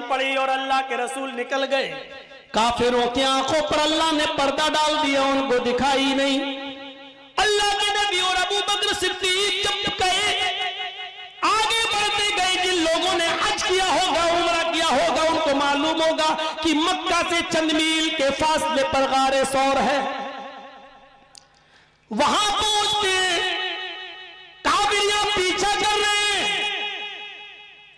پڑی اور اللہ کے رسول نکل گئے. کافروں کی آنکھوں پر اللہ نے پردہ ڈال دیا, ان کو دکھائی نہیں. اللہ کے نبی اور ابو بکر صدیق جب گئے, آگے بڑھتے گئے, جن لوگوں نے حج کیا ہوگا, عمرہ کیا ہوگا, ان کو معلوم ہوگا کہ مکہ سے چند میل کے فاصلے پر غار ثور ہے. وہاں پہنچتے ہیں, کافریاں پیچھا کر رہے ہیں.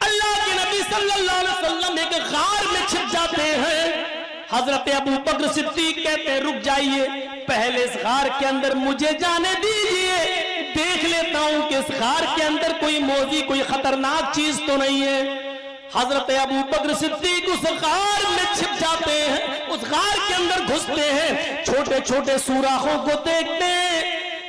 اللہ کے نبی صلی اللہ علیہ وسلم ایک غار میں چھپ جاتے ہیں. حضرت ابو بکر صدیق کہتے ہیں رک جائیے, پہلے اس غار کے اندر مجھے جانے دیجئے, دیکھ لیتا ہوں کہ اس غار کے اندر کوئی موذی, کوئی خطرناک چیز تو نہیں ہے. حضرت ابو بکر صدیق اس غار میں چھپ جاتے ہیں, اس غار کے اندر گھستے ہیں, چھوٹے چھوٹے سوراخوں کو دیکھتے ہیں.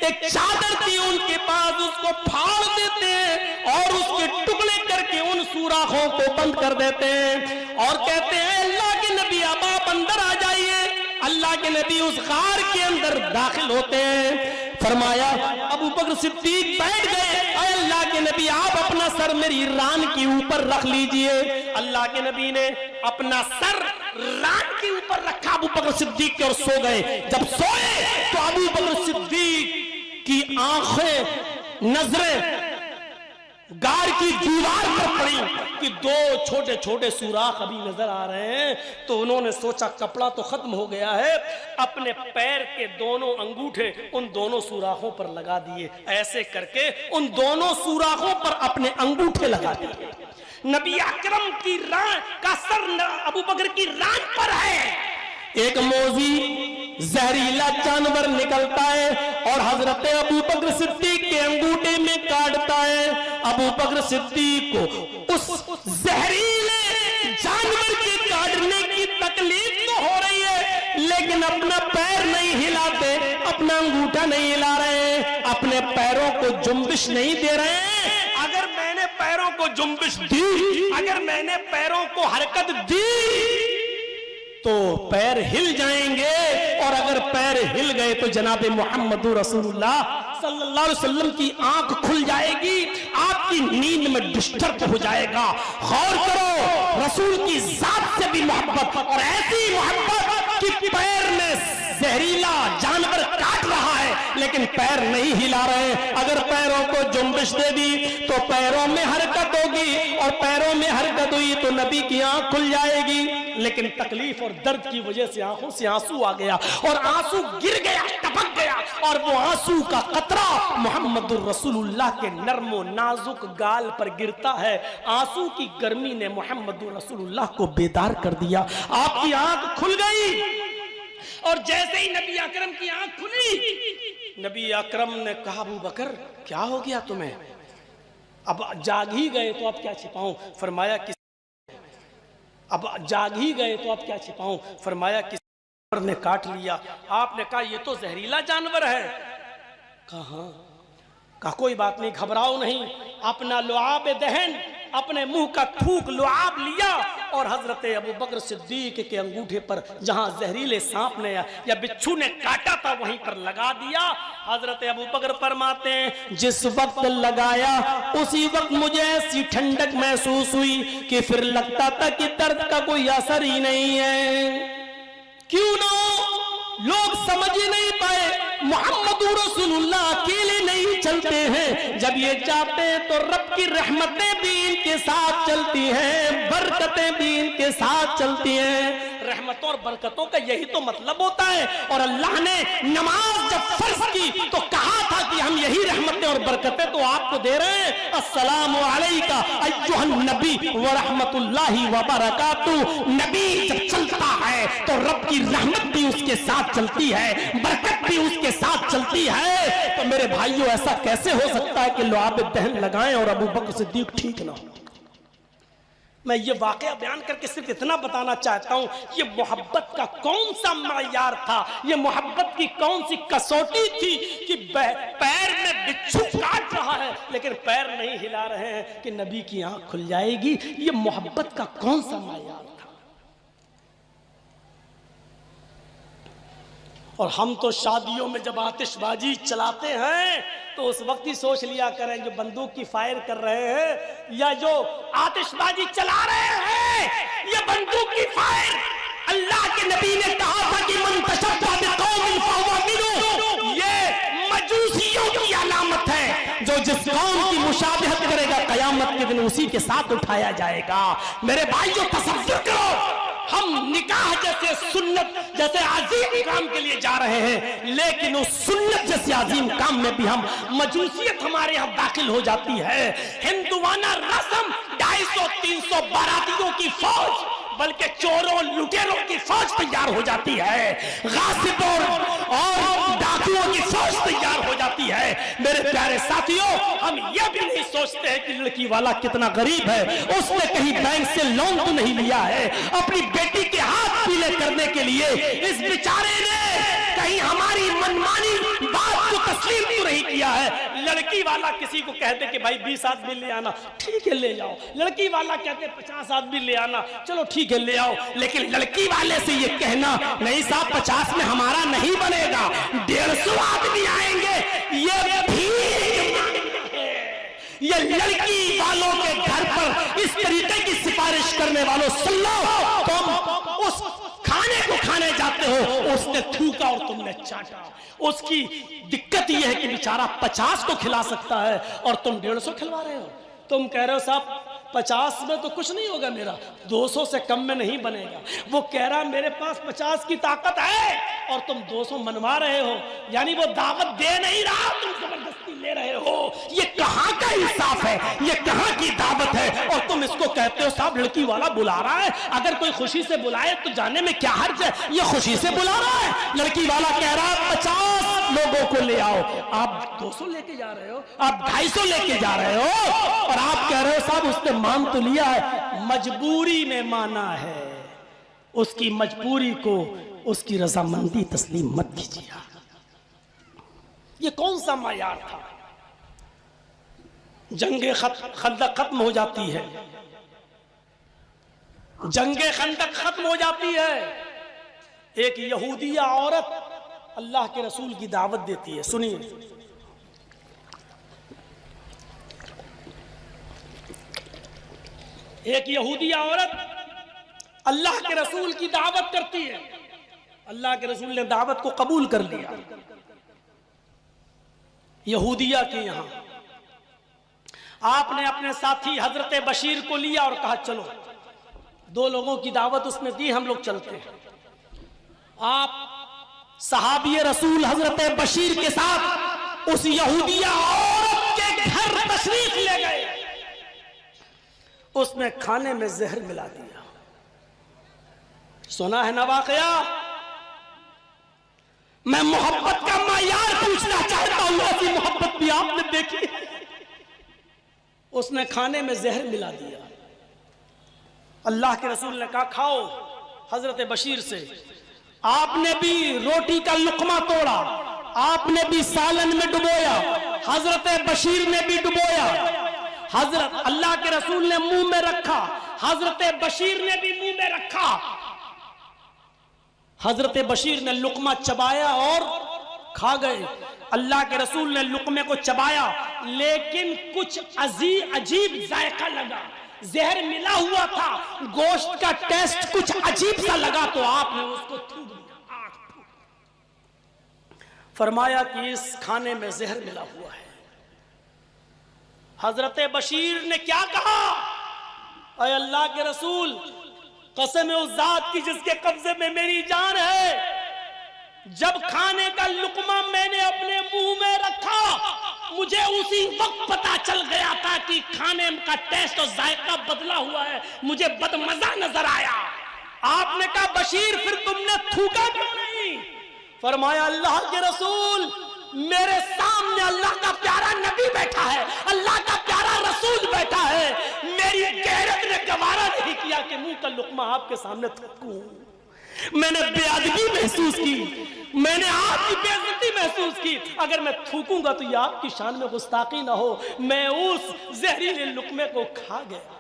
ایک چادر تھی ان کے پاس, اس کو پھاڑ دیتے ہیں اور اس کے ٹکڑے کر کے ان سوراخوں کو بند کر دیتے ہیں اور کہتے ہیں اللہ کے نبی اب آپ اندر آ جائیے. اللہ کے نبی اس غار کے اندر داخل ہوتے ہیں. فرمایا ابو بکر صدیق بیٹھ گئے, اے اللہ کے نبی آپ اپنا سر میری ران کے اوپر رکھ لیجئے. اللہ کے نبی نے اپنا سر ران کے اوپر رکھا ابو بکر صدیق کے, اور سو گئے. جب سوئے تو ابو بکر صدیق کی آنکھیں, نظریں غار کی دیوار پر پڑی کہ دو چھوٹے چھوٹے سوراخ ابھی نظر آ رہے ہیں. تو انہوں نے سوچا کپڑا تو ختم ہو گیا ہے, اپنے پیر کے دونوں انگوٹھے ان دونوں سوراخوں پر لگا دیے. ایسے کر کے ان دونوں سوراخوں پر اپنے انگوٹھے لگا دیے. نبی اکرم کی ران کا سر ابو بکر کی ران پر ہے. ایک موذی زہریلا جانور نکلتا ہے اور حضرت ابو بکر صدیق کے انگوٹھے میں کاٹتا ہے. ابو بکر صدیق کو اس زہریلے جانور کے کاٹنے کی تکلیف تو ہو رہی ہے, لیکن اپنا پیر نہیں ہلاتے, اپنا انگوٹھا نہیں ہلا رہے, اپنے پیروں کو جنبش نہیں دے رہے ہیں. اگر میں نے پیروں کو جنبش دی, اگر میں نے پیروں کو حرکت دی تو پیر ہل جائیں گے, اور اگر پیر ہل گئے تو جناب محمد رسول اللہ صلی اللہ علیہ وسلم کی آنکھ کھل جائے گی, آپ کی نیند میں ڈسٹرب ہو جائے گا. غور کرو, رسول کی ذات سے بھی محبت, اور ایسی محبت کہ پیر میں زہریلا جانور کاٹ رہا ہے لیکن پیر نہیں ہلا رہے. اگر پیروں کو جنبش دے دی تو پیروں میں حرکت ہوگی, اور پیروں میں حرکت ہوئی تو نبی کی آنکھ کھل جائے گی. لیکن تکلیف اور درد کی وجہ سے آنکھوں سے آنسو آ گیا, اور آنسو گر گیا, ٹپک گیا, اور وہ آنسو کا قطرہ محمد الرسول اللہ کے نرم و نازک گال پر گرتا ہے. آنسو کی گرمی نے محمد الرسول اللہ کو بیدار کر دیا. آپ کی آنکھ کھل گئی, اور جیسے ہی نبی اکرم کی آنکھ کھلی, نبی اکرم نے کہا ابو بکر کیا ہو گیا تمہیں, اب جاگ ہی گئے تو اب کیا چھپاؤں. فرمایا کس اب جاگ ہی گئے تو اب کیا چھپاؤں. فرمایا کس نے کاٹ لیا. آپ نے کہا یہ تو زہریلا جانور ہے. کہا کوئی بات نہیں, گھبراؤ نہیں. اپنا لعاب دہن, اپنے منہ کا تھوک لعاب لیا, اور حضرت ابو بکر صدیق کے انگوٹھے پر جہاں زہریلے سانپ نے یا بچھو نے کاٹا تھا وہیں پر لگا دیا. حضرت ابو بکر فرماتے ہیں جس وقت لگایا اسی وقت مجھے ایسی ٹھنڈک محسوس ہوئی کہ پھر لگتا تھا کہ درد کا کوئی اثر ہی نہیں ہے. کیوں نہ لوگ سمجھ ہی نہیں پائے محمد رسول اللہ اکیلے نہیں چلتے ہیں. جب یہ چاہتے ہیں تو رب کی رحمتیں بھی ان کے ساتھ چلتی ہیں, برکتیں بھی ان کے ساتھ چلتی ہیں. رحمتوں اور برکتوں کا یہی تو مطلب ہوتا ہے. اور اللہ نے نماز جب فرض کی تو کہا تھا کہ ہم یہی رحمتیں اور برکتیں تو آپ کو دے رہے ہیں. السلام علیکہ ایھا النبی ورحمت اللہ وبرکاتہ. نبی جب چلتا ہے تو رب کی رحمت بھی اس کے ساتھ چلتی ہے, برکت بھی اس کے ساتھ چلتی ہے. تو میرے بھائیوں ایسا کیسے ہو سکتا ہے کہ لعاب دہن لگائیں اور ابو بکر صدیق ٹھیک نہ ہو. میں یہ واقعہ بیان کر کے صرف اتنا بتانا چاہتا ہوں, یہ محبت کا کون سا معیار تھا, یہ محبت کی کون سی کسوٹی تھی کہ پیر میں بچھو کاٹ رہا ہے لیکن پیر نہیں ہلا رہے ہیں کہ نبی کی آنکھ کھل جائے گی. یہ محبت کا کون سا معیار تھا. اور ہم تو شادیوں میں جب آتش بازی چلاتے ہیں تو اس وقت ہی سوچ لیا کریں جو بندوق کی فائر کر رہے ہیں یا جو آتش بازی چلا رہے ہیں بندوق کی فائر. اللہ کے نبی نے کہا تھا کہ من تشبہ بقوم فہو منہم، یہ مجوسیوں کی علامت ہے. جو جس قوم کی مشابہت کرے گا قیامت کے دن اسی کے ساتھ اٹھایا جائے گا. میرے بھائیو تصور کرو، ہم نکاح جیسے سنت جیسے عظیم کام کے لیے جا رہے ہیں، لیکن اس سنت جیسے عظیم کام میں بھی ہم مجوسیت ہمارے یہاں داخل ہو جاتی ہے. ہندوانہ رسم 250-300 باراتیوں کی فوج، بلکہ چوروں لٹیروں کی فوج تیار ہو جاتی ہے، غاصبوں اور ڈاکوؤں کی فوج تیار ہو جاتی ہے. میرے پیارے ساتھیوں، ہم یہ بھی نہیں سوچتے ہیں کہ لڑکی والا کتنا غریب ہے، اس نے کہیں بینک سے لون تو نہیں لیا ہے، اپنی بیٹی کے ہاتھ پیلے کرنے کے لیے اس بیچارے نے کہیں ہماری منمانی بات کو تسلیم تو نہیں کیا ہے. لڑکی والا کسی کو کہتے کہ بھائی 20 آدمی لے آنا، ٹھیک ہے لے جاؤ. لڑکی والا کہتے 50 آدمی لے آنا، چلو ٹھیک ہے لے آؤ. لیکن لڑکی والے سے یہ کہنا نہیں صاحب 50 میں ہمارا نہیں بنے گا، 150 آدمی آئیں گے، یہ لڑکی والوں کے گھر پر اس طریقے کی سفارش کرنے والوں سن لو، تم اس کھانے کو کھانے جاتے ہو، اس نے تھوکا اور تم نے چاٹا. اس کی دقت یہ ہے کہ بیچارہ 50 کو کھلا سکتا ہے اور تم 150 کھلوا رہے ہو. تم کہہ رہے ہو صاحب 50 میں تو کچھ نہیں ہوگا، میرا 200 سے کم میں نہیں بنے گا. وہ کہہ رہا میرے پاس 50 کی طاقت ہے اور تم 200 منوا رہے ہو، یعنی وہ دعوت دے نہیں رہا، تم زبردستی لے رہے ہو. یہ کہاں کا انصاف ہے، یہ کہاں کی دعوت ہے؟ اور تم اس کو کہتے ہو صاحب لڑکی والا بلا رہا ہے، اگر کوئی خوشی سے بلائے تو جانے میں کیا حرج ہے، یہ خوشی سے بلا رہا ہے. لڑکی والا کہہ رہا ہے 50 لوگوں کو لے آؤ، آپ 200 لے کے جا رہے ہو، آپ 250 لے کے جا رہے ہو، اور آپ کہہ رہے ہو صاحب اس نے مان تو لیا ہے. مجبوری میں مانا ہے، اس کی مجبوری کو اس کی رضامندی تسلیم مت کیجیے. یہ کون سا معیار تھا؟ جنگ خندق ختم ہو جاتی ہے، جنگ خندق ختم ہو جاتی ہے، ایک یہودیہ عورت اللہ کے رسول کی دعوت دیتی ہے. سنیے، ایک یہودیہ عورت اللہ کے رسول کی دعوت کرتی ہے. اللہ کے رسول نے دعوت کو قبول کر لیا. یہودیہ کے یہاں آپ نے اپنے ساتھی حضرت بشیر کو لیا اور کہا چلو، 2 لوگوں کی دعوت اس میں دی، ہم لوگ چلتے ہیں. آپ صحابی رسول حضرت بشیر کے ساتھ اس یہودیہ عورت کے گھر تشریف لے گئے. اس نے کھانے میں زہر ملا دیا. سنا ہے نا واقعہ؟ میں محبت کا معیار پوچھنا چاہتا ہوں، ایسی محبت بھی آپ نے دیکھی؟ اس نے کھانے میں زہر ملا دیا. اللہ کے رسول نے کہا کھاؤ. حضرت بشیر سے آپ نے بھی روٹی کا لقمہ توڑا، آپ نے بھی سالن میں ڈبویا، حضرت بشیر نے بھی ڈبویا. حضرت اللہ کے رسول نے منہ میں رکھا، حضرت بشیر نے بھی منہ میں رکھا. حضرت بشیر نے لقمہ چبایا اور کھا گئے. اللہ کے رسول نے لقمے کو چبایا، لیکن کچھ عجیب ذائقہ لگا، زہر ملا ہوا تھا، گوشت کا ٹیسٹ کچھ عجیب سا لگا، تو آپ نے اس کو تھوک دیا. فرمایا کہ اس کھانے میں زہر ملا ہوا ہے. حضرت بشیر نے کیا کہا؟ اے اللہ کے رسول، قسم اس ذات کی جس کے قبضے میں میری جان ہے، جب کھانے کا لقمہ میں نے اپنے منہ میں رکھا، مجھے اسی وقت پتا چل گیا تھا کہ کھانے کا ٹیسٹ اور ذائقہ بدلا ہوا ہے، مجھے بدمزہ نظر آیا. آپ نے کہا بشیر پھر تم نے تھوکا کیوں نہیں؟ فرمایا اللہ کے رسول، میرے سامنے اللہ کا پیارا نبی بیٹھا ہے، اللہ کا پیارا رسول بیٹھا ہے، میری غیرت نے گوارا نہیں کیا کہ منہ کا لقمہ آپ کے سامنے تھوکوں. میں نے بے ادبی محسوس کی، میں نے آپ کی بے عزتی محسوس کی. اگر میں تھوکوں گا تو یہ آپ کی شان میں گستاخی نہ ہو. میں اس زہریلے لقمے کو کھا گیا.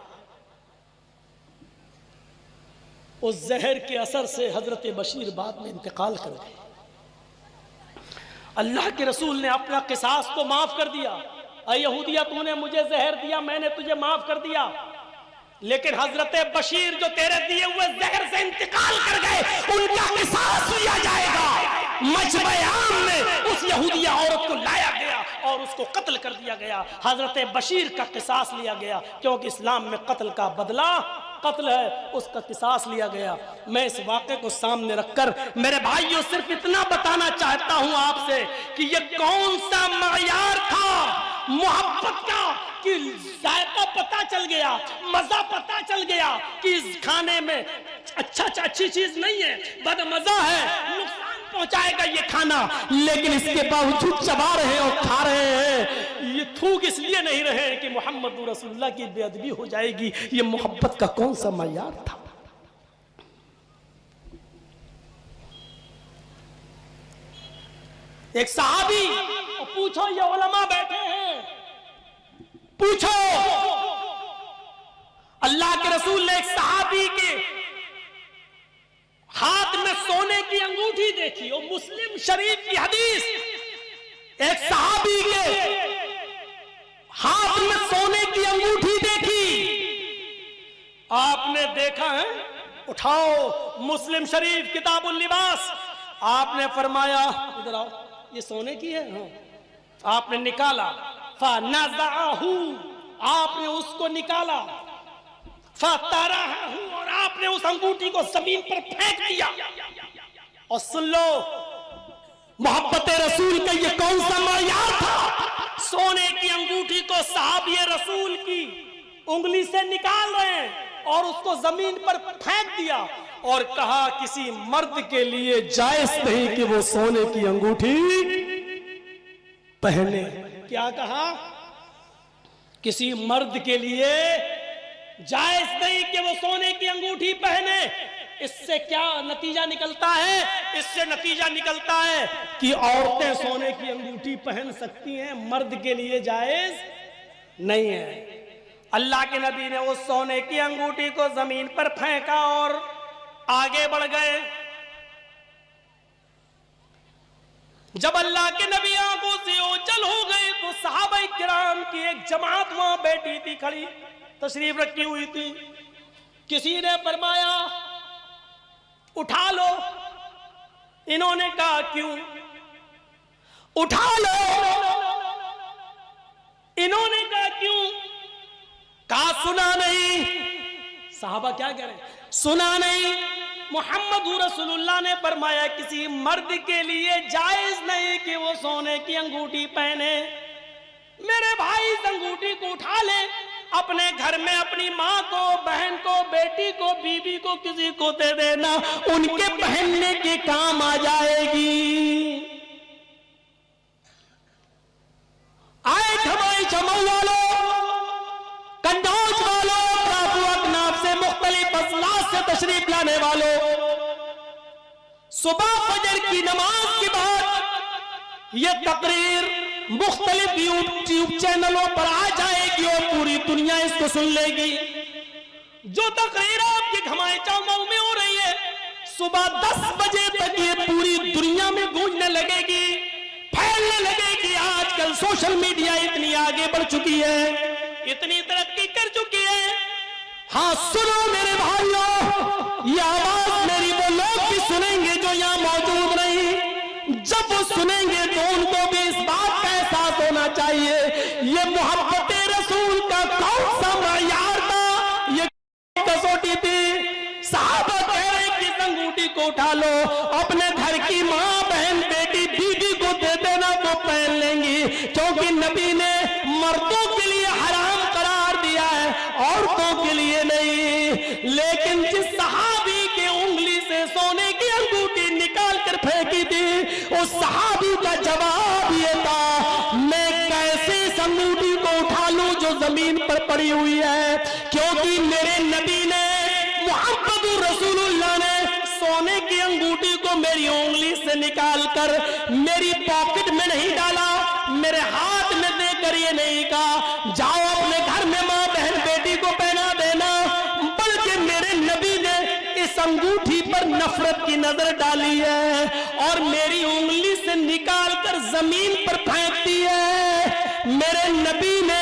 اس زہر کے اثر سے حضرت بشیر بعد میں انتقال کر گئے. اللہ کے رسول نے اپنا قصاص کو معاف کر دیا. اے یہودیہ، تو نے مجھے زہر دیا، میں نے تجھے معاف کر دیا. لیکن حضرت بشیر جو تیرے دیے ہوئے زہر سے انتقال کر گئے ان کا قصاص لیا جائے گا. مجمع عام میں اس یہودیہ عورت کو لایا گیا اور اس کو قتل کر دیا گیا. حضرت بشیر کا قصاص لیا گیا کیونکہ اسلام میں قتل کا بدلہ قتل ہے, اس کا قصاص لیا گیا. میں اس واقعے کو سامنے رکھ کر میرے بھائیوں صرف اتنا بتانا چاہتا ہوں آپ سے کہ یہ کون سا معیار تھا محبت کا کہ ذائقہ پتہ چل گیا, مزہ پتہ چل گیا کہ اس کھانے میں اچھی چیز نہیں ہے, بد مزہ ہے, نقصان پہنچائے گا یہ کھانا, لیکن اس کے باوجود چبا رہے ہیں اور کھا رہے ہیں. یہ تھوک اس لیے نہیں رہے کہ محمد رسول اللہ کی بے ادبی ہو جائے گی. یہ محبت کا کون سا معیار تھا؟ ایک صحابی, پوچھو یہ علماء بیٹھے ہیں, پوچھو اللہ کے رسول نے ایک صحابی کے ہاتھ میں سونے کی انگوٹھی دیکھی, اور مسلم شریف کی حدیث, ایک صحابی کے ہاتھ میں سونے کی انگوٹھی دیکھی. آپ نے دیکھا ہے, اٹھاؤ مسلم شریف کتاب اللباس, آپ نے فرمایا ادھر آؤ, یہ سونے کی ہے. آپ نے نکالا, فَنَزَعَهُ, آپ نے اس کو نکالا, فَتَرَحَهُ, اور آپ نے اس انگوٹھی کو زمین پر پھینک دیا. اور سن لو محبت رسول کا یہ کون سا معیار تھا؟ سونے کی انگوٹھی کو صحابی رسول کی انگلی سے نکال رہے ہیں اور اس کو زمین پر پھینک دیا اور کہا کسی مرد کے لیے جائز نہیں کہ وہ سونے کی انگوٹھی پہنے. کیا کہا؟ کسی مرد کے لیے جائز نہیں کہ وہ سونے کی انگوٹھی پہنے. اس سے کیا نتیجہ نکلتا ہے؟ اس سے نتیجہ نکلتا ہے کہ عورتیں سونے کی انگوٹھی پہن سکتی ہیں, مرد کے لیے جائز نہیں ہے. اللہ کے نبی نے اس سونے کی انگوٹھی کو زمین پر پھینکا اور آگے بڑھ گئے. جب اللہ کے نبی آنکھوں سے اوجھل ہو گئے تو صحابہ کرام کی ایک جماعت وہاں بیٹھی تھی, کھڑی تشریف رکھی ہوئی تھی. کسی نے فرمایا اٹھا لو. انہوں نے کہا کیوں؟ اٹھا لو. انہوں نے کہا کیوں؟ کہا سنا نہیں. صحابہ کیا کہہ رہے ہیں؟ سنا نہیں. محمد رسول اللہ نے فرمایا کسی مرد کے لیے جائز نہیں کہ وہ سونے کی انگوٹھی پہنے. میرے بھائی اس انگوٹھی کو اٹھا لے, اپنے گھر میں اپنی ماں کو, بہن کو, بیٹی کو, بیوی کو, کسی کو دے دینا, ان کے پہننے کے کام آ جائے گی. آئے دھمائی جمع والوں, کنڈوج والوں, رافو اکناف سے مختلف اضلاع سے تشریف لانے والوں, صبح فجر کی نماز کے بعد یہ تقریر مختلف یوٹیوب چینلوں پر آ جائے گی اور پوری دنیا اس کو سن لے گی. جو تقریر آپ کی گھمائے چاؤں میں ہو رہی ہے, صبح 10 بجے تک یہ پوری دنیا میں گونجنے لگے گی, پھیلنے لگے گی. آج کل سوشل میڈیا اتنی آگے بڑھ چکی ہے, اتنی ترقی کر چکی ہے. ہاں سنو میرے بھائیوں, یہ آواز میری وہ لوگ بھی سنیں گے جو یہاں موجود نہیں. جب وہ سنیں گے تو ان کو بھی اس بات کا احساس ہونا چاہیے یہ محبت رسول کا کون سا معیار تھا, یہ کسوٹی تھی. صحابہ کہہ رہے کہ اس انگوٹھی کو اٹھا لو, اپنے گھر کی ماں, بہن, بیٹی, بیوی کو دے دینا, وہ پہن لیں گی, کیونکہ نبی نے مردوں کے لیے حرام قرار دیا ہے, عورتوں کے لیے نہیں. لیکن جس صحابی کے انگلی سے سونے کی انگوٹھی نکال کر پھینکی تھی, اس صحابی کا جواب یہ تھا میں کیسے اس انگوٹھی کو اٹھا لوں جو زمین پر پڑی ہوئی ہے, کیونکہ میرے نبی نے, محمد رسول اللہ نے سونے کی انگوٹھی کو میری انگلی سے نکال کر میری پاکٹ میں نہیں ڈالا, میرے ہاتھ میں دے کر یہ نہیں کہا جاؤ اپنے گھر میں ماں, بہن, بیٹی کو پہنا دینا, بلکہ میرے نبی نے اس انگوٹھی پر نفرت کی نظر ڈالی ہے اور میری انگلی سے نکال کر زمین پر پھینک دی ہے. میرے نبی نے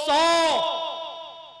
100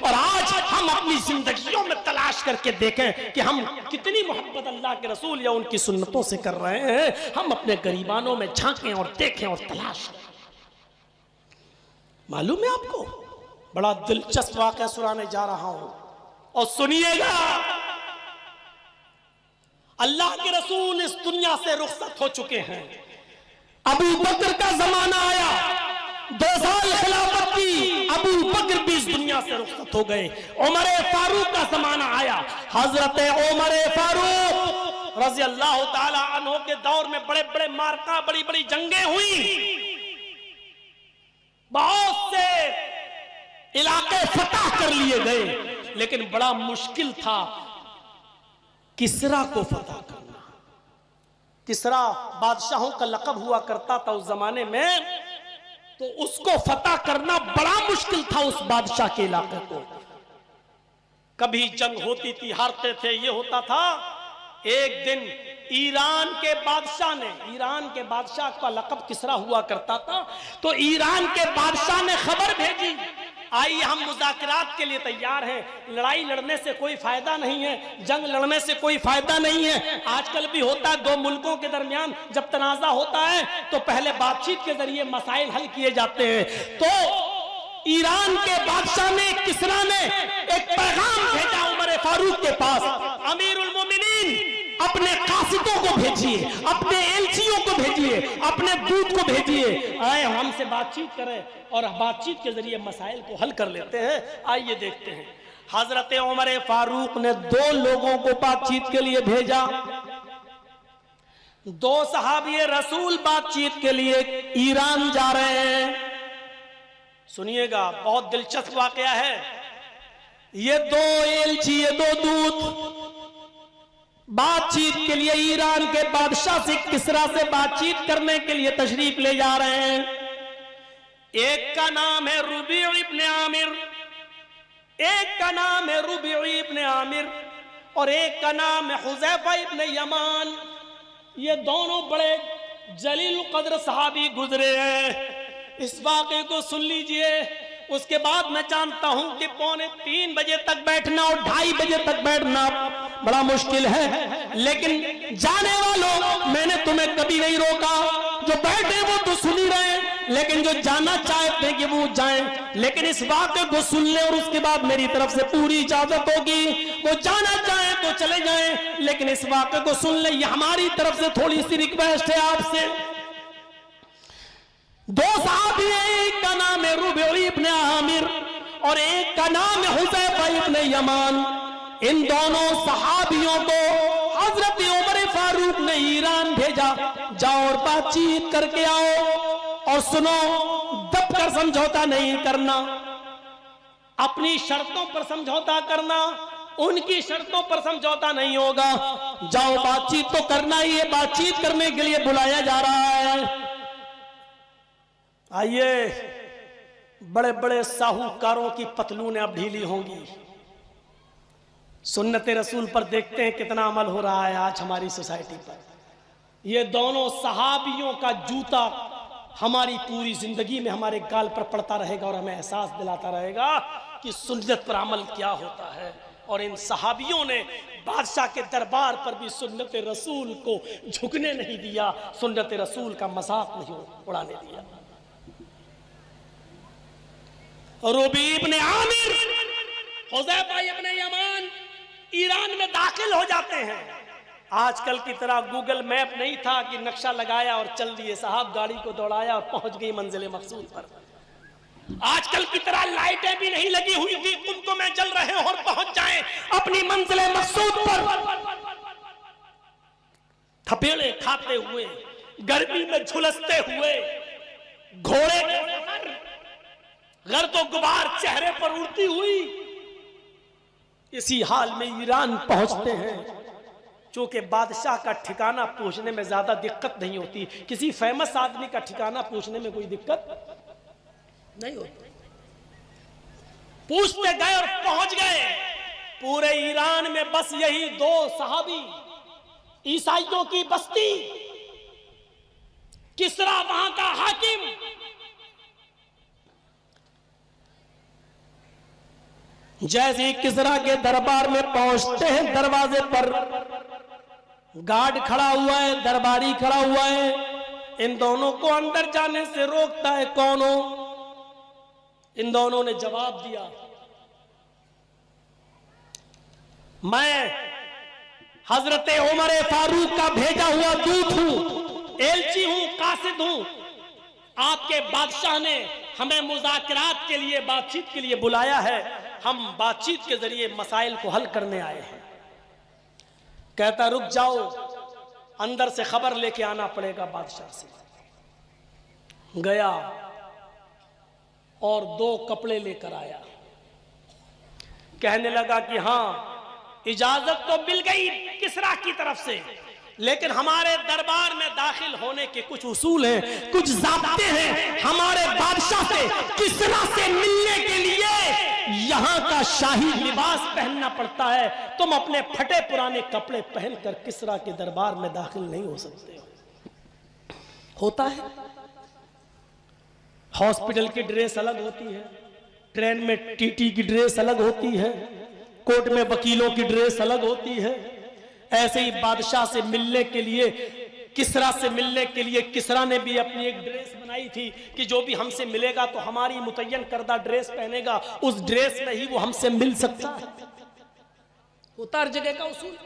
اور آج ہم اپنی زندگیوں میں تلاش کر کے دیکھیں کہ ہم کتنی محبت اللہ کے رسول یا ان کی سنتوں سے کر رہے ہیں. ہم اپنے گریبانوں میں جھانکیں اور دیکھیں اور تلاش کریں. معلوم ہے آپ کو بڑا دلچسپ واقعہ سنانے جا رہا ہوں اور سنیے گا. اللہ کے رسول اس دنیا سے رخصت ہو چکے ہیں. ابو بکر کا زمانہ آیا, 2 سال خلافت کی, ابو بکر بھی اس دنیا سے رخصت ہو گئے. عمر فاروق کا زمانہ آیا, حضرت عمر فاروق رضی اللہ تعالی عنہ کے دور میں بڑے بڑے مارکا, بڑی بڑی جنگیں ہوئی, بہت سے علاقے فتح کر لیے گئے, لیکن بڑا مشکل تھا کسرا کو فتح کرنا. کسرا بادشاہوں کا لقب ہوا کرتا تھا اس زمانے میں, تو اس کو فتح کرنا بڑا مشکل تھا اس بادشاہ کے علاقے کو. کبھی جنگ ہوتی تھی, ہارتے تھے, یہ ہوتا تھا. ایک دن ایران کے بادشاہ کا لقب کسرا ہوا کرتا تھا, تو ایران کے بادشاہ نے خبر بھیجی, آئیے ہم مذاکرات کے لیے تیار ہیں, لڑائی لڑنے سے کوئی فائدہ نہیں ہے, جنگ لڑنے سے کوئی فائدہ نہیں ہے. آج کل بھی ہوتا ہے 2 ملکوں کے درمیان جب تنازع ہوتا ہے تو پہلے بات چیت کے ذریعے مسائل حل کیے جاتے ہیں. تو ایران کے بادشاہ نے, کسرا نے ایک پیغام بھیجا عمر فاروق کے پاس, امیر المومنین اپنے قاصدوں کو بھیجیے, اپنے ایلچیوں کو بھیجیے, اپنے دودھ کو بھیجیے, آئے ہم سے بات چیت کریں اور بات چیت کے ذریعے مسائل کو حل کر لیتے ہیں. آئیے دیکھتے ہیں. حضرت عمر فاروق نے 2 لوگوں کو بات چیت کے لیے بھیجا. 2 صحابی رسول بات چیت کے لیے ایران جا رہے ہیں. سنیے گا, بہت دلچسپ واقعہ ہے. یہ 2 ایلچی, یہ 2 دودھ بات چیت کے لیے ایران کے بادشاہ سے, کسرا سے بات چیت کرنے کے لیے تشریف لے جا رہے ہیں. ایک کا نام ہے ربیع ابن عامر, ایک کا نام ہے ربیع ابن عامر, اور ایک کا نام ہے حذیفہ ابن یمان. یہ دونوں بڑے جلیل القدر صحابی گزرے ہیں. اس واقعے کو سن لیجئے. اس کے بعد میں جانتا ہوں کہ 2:45 بجے تک بیٹھنا اور 2:30 بجے تک بیٹھنا بڑا مشکل ہے, لیکن جانے والوں میں نے تمہیں کبھی نہیں روکا. جو بیٹھے وہ تو سن ہی رہے ہیں, لیکن جو جانا چاہتے ہیں کہ وہ جائیں, لیکن اس واقعے کو سن لیں اور اس کے بعد میری طرف سے پوری اجازت ہوگی. وہ جانا چاہیں تو چلے جائیں, لیکن اس واقعے کو سن لیں. یہ ہماری طرف سے تھوڑی سی ریکویسٹ ہے آپ سے. 2 صحابی ہیں, ایک کا نام ہے ربیع ابن عامر اور ایک کا نام ہے حذیفہ ابن یمان. ان دونوں صحابیوں کو حضرت عمر فاروق نے ایران بھیجا, جاؤ اور بات چیت کر کے آؤ, اور سنو دب کر سمجھوتا نہیں کرنا, اپنی شرطوں پر سمجھوتا کرنا, ان کی شرطوں پر سمجھوتا نہیں ہوگا. جاؤ بات چیت تو کرنا ہی ہے, بات چیت کرنے کے لیے بلایا جا رہا ہے. آئیے, بڑے بڑے ساہوکاروں کی پتلونیں اب ڈھیلی ہوں گی. سنت رسول پر دیکھتے ہیں کتنا عمل ہو رہا ہے آج ہماری سوسائٹی پر. یہ دونوں صحابیوں کا جوتا ہماری پوری زندگی میں ہمارے گال پر پڑتا رہے گا اور ہمیں احساس دلاتا رہے گا کہ سنت پر عمل کیا ہوتا ہے. اور ان صحابیوں نے بادشاہ کے دربار پر بھی سنت رسول کو جھکنے نہیں دیا, سنت رسول کا مذاق نہیں اڑانے دیا. ربیع ابن عامر, حذیفہ ابن یمان ایران میں داخل ہو جاتے ہیں. آج کل کی طرح گوگل میپ نہیں تھا کہ نقشہ لگایا اور چل دیے, صاحب گاڑی کو دوڑایا اور پہنچ گئی منزل مقصود پر. آج کل کی طرح لائٹیں بھی نہیں لگی ہوئی تھی کمتوں میں جل رہے اور پہنچ جائیں اپنی منزل مقصود پر. تھپیڑے کھاتے ہوئے, گرمی میں جھلستے ہوئے, گھوڑے گرد و غبار چہرے پر اڑتی ہوئی, اسی حال میں ایران پہنچتے ہیں. چونکہ بادشاہ کا ٹھکانہ پوچھنے میں زیادہ دقت نہیں ہوتی, کسی فیمس آدمی کا ٹھکانہ پوچھنے میں کوئی دقت نہیں ہوتی. پوچھتے گئے اور پہنچ گئے. پورے ایران میں بس یہی 2 صحابی, عیسائیوں کی بستی, کسرا وہاں کا حاکم. جیسے ہی کسرا کے دربار میں پہنچتے ہیں دروازے پر گارڈ کھڑا ہوا ہے، درباری کھڑا ہوا ہے، ان دونوں کو اندر جانے سے روکتا ہے۔ کون ہو؟ ان دونوں نے جواب دیا، میں حضرت عمر فاروق کا بھیجا ہوا دودھ ہوں، ایلچی ہوں، قاصد ہوں۔ آپ کے بادشاہ نے ہمیں مذاکرات کے لیے، بات چیت کے لیے بلایا ہے، ہم بات چیت کے ذریعے مسائل کو حل کرنے آئے ہیں۔ کہتا رک جاؤ، اندر سے خبر لے کے آنا پڑے گا بادشاہ سے۔ گیا اور 2 کپڑے لے کر آیا، کہنے لگا کہ ہاں اجازت تو مل گئی کسرا کی طرف سے، لیکن ہمارے دربار میں داخل ہونے کے کچھ اصول ہیں، کچھ ضابطے ہیں۔ ہمارے بادشاہ سے، کسرا سے ملنے کے لیے یہاں کا شاہی لباس پہننا پڑتا ہے، تم اپنے پھٹے پرانے کپڑے پہن کر کسرا کے دربار میں داخل نہیں ہو سکتے۔ ہوتا ہے، ہاسپٹل کی ڈریس الگ ہوتی ہے، ٹرین میں ٹی ٹی کی ڈریس الگ ہوتی ہے، کورٹ میں وکیلوں کی ڈریس الگ ہوتی ہے۔ ایسے ہی بادشاہ سے ملنے کے لیے، کسرا سے ملنے کے لیے کسرا نے بھی اپنی ایک ڈریس بنائی تھی کہ جو بھی ہم سے ملے گا تو ہماری متعین کردہ ڈریس پہنے گا، اس ڈریس میں ہی وہ ہم سے مل سکتا ہے۔ ہوتا ہر جگہ کا اصول۔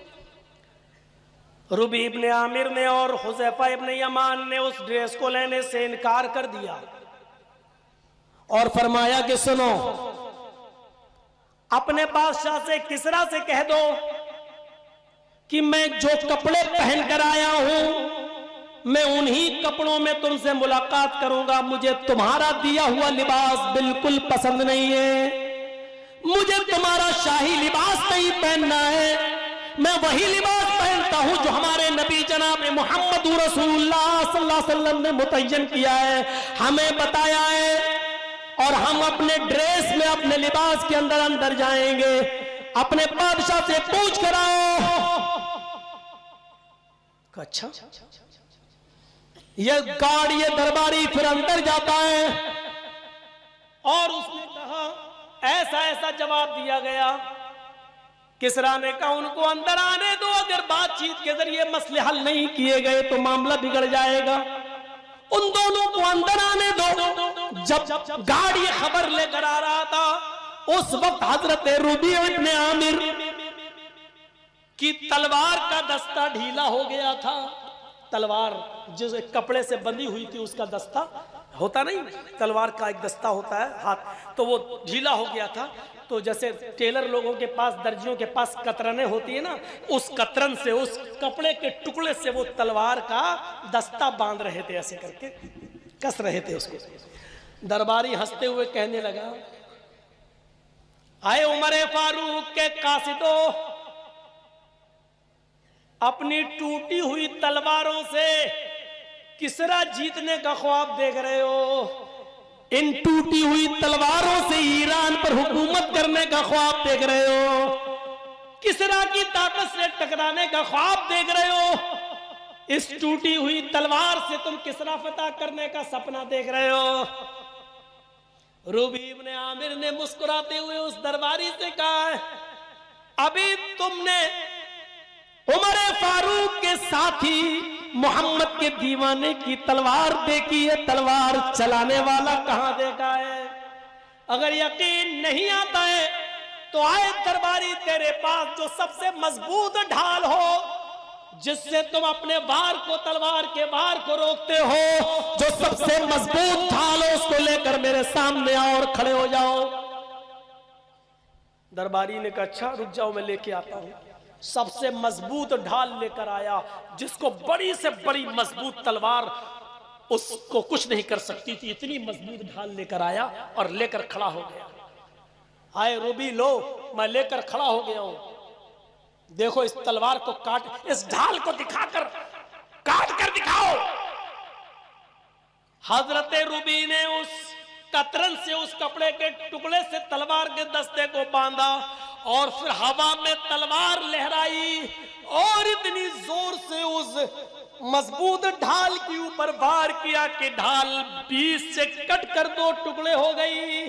ربیع ابن عامر نے اور حذیفہ ابن یمان نے اس ڈریس کو لینے سے انکار کر دیا اور فرمایا کہ سنو، اپنے بادشاہ سے، کسرا سے کہہ دو کہ میں جو کپڑے پہن کر آیا ہوں میں انہی کپڑوں میں تم سے ملاقات کروں گا، مجھے تمہارا دیا ہوا لباس بالکل پسند نہیں ہے، مجھے تمہارا شاہی لباس نہیں پہننا ہے، میں وہی لباس پہنتا ہوں جو ہمارے نبی جناب محمد رسول اللہ صلی اللہ علیہ وسلم نے متعین کیا ہے، ہمیں بتایا ہے، اور ہم اپنے ڈریس میں، اپنے لباس کے اندر جائیں گے۔ اپنے بادشاہ سے پوچھ کر آؤ۔ اچھا، یہ گارڈ، یہ درباری پھر اندر جاتا ہے اور اس نے کہا، ایسا ایسا جواب دیا گیا۔ کسرا نے کہا ان کو اندر آنے دو، اگر بات چیت کے ذریعے مسئلے حل نہیں کیے گئے تو معاملہ بگڑ جائے گا، ان دونوں کو اندر آنے دو۔ جب گارڈ یہ خبر لے کر آ رہا تھا، اس وقت حضرت ربیع ابن عامر کی تلوار کا دستہ ڈھیلا ہو گیا تھا۔ تلوار جس کپڑے سے بندھی ہوئی تھی اس کا دستہ ہوتا نہیں، تلوار کا ایک دستہ ہوتا ہے ہاتھ، تو وہ ڈھیلا ہو گیا تھا۔ تو جیسے ٹیلر لوگوں کے پاس، درجیوں کے پاس کترنیں ہوتی ہیں نا، اس کترن سے، اس کپڑے کے ٹکڑے سے وہ تلوار کا دستہ باندھ رہے تھے، ایسے کر کے کس رہے تھے اس کو۔ درباری ہنستے ہوئے کہنے لگا، آئے عمر فاروق کے قاصدو، اپنی ٹوٹی ہوئی تلواروں سے کسرا جیتنے کا خواب دیکھ رہے ہو، ان ٹوٹی ہوئی تلواروں سے ایران پر حکومت کرنے کا خواب دیکھ رہے ہو، کسرا کی طاقت سے ٹکرانے کا خواب دیکھ رہے ہو، اس ٹوٹی ہوئی تلوار سے تم کسرا فتح کرنے کا سپنا دیکھ رہے ہو۔ ربیع ابن عامر نے مسکراتے ہوئے اس درباری سے کہا، ابھی تم نے عمر فاروق کے ساتھی محمد کے دیوانے کی تلوار دیکھی ہے، تلوار چلانے والا کہاں دیکھا ہے؟ اگر یقین نہیں آتا ہے تو آئے درباری تیرے پاس جو سب سے مضبوط ڈھال ہو، جس سے تم اپنے وار کو، تلوار کے وار کو روکتے ہو، جو سب سے مضبوط ڈھال ہو، اس کو لے کر میرے سامنے آؤ اور کھڑے ہو جاؤ۔ درباری نے کہا اچھا رک جاؤ، میں لے کے آتا ہوں۔ سب سے مضبوط ڈھال لے کر آیا، جس کو بڑی سے بڑی مضبوط تلوار اس کو کچھ نہیں کر سکتی تھی، اتنی مضبوط ڈھال لے کر آیا اور لے کر کھڑا ہو گیا۔ آئے ربیع، لو میں لے کر کھڑا ہو گیا ہوں، دیکھو اس تلوار کو کاٹ، اس ڈھال کو دکھا کر کاٹ کر دکھاؤ۔ حضرت ربیع نے اس کترن سے، اس کپڑے کے ٹکڑے سے تلوار کے دستے کو باندھا اور پھر ہوا میں تلوار لہرائی اور اتنی زور سے اس مضبوط ڈھال کے اوپر وار کیا کہ ڈھال 20 سے کٹ کر 2 ٹکڑے ہو گئی۔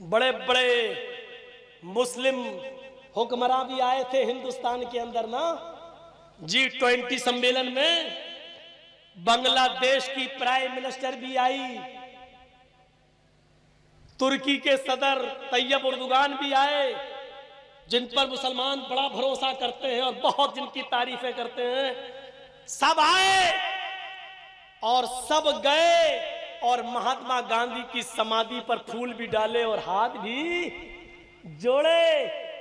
بڑے بڑے مسلم حکمراں بھی آئے تھے ہندوستان کے اندر نا، G20 سمیلن میں بنگلہ دیش کی پرائم منسٹر بھی آئی، ترکی کے صدر طیب اردوغان بھی آئے، جن پر مسلمان بڑا بھروسہ کرتے ہیں اور بہت جن کی تعریفیں کرتے ہیں، سب آئے اور سب گئے اور مہاتما گاندھی کی سمادھی پر پھول بھی ڈالے اور ہاتھ بھی جوڑے۔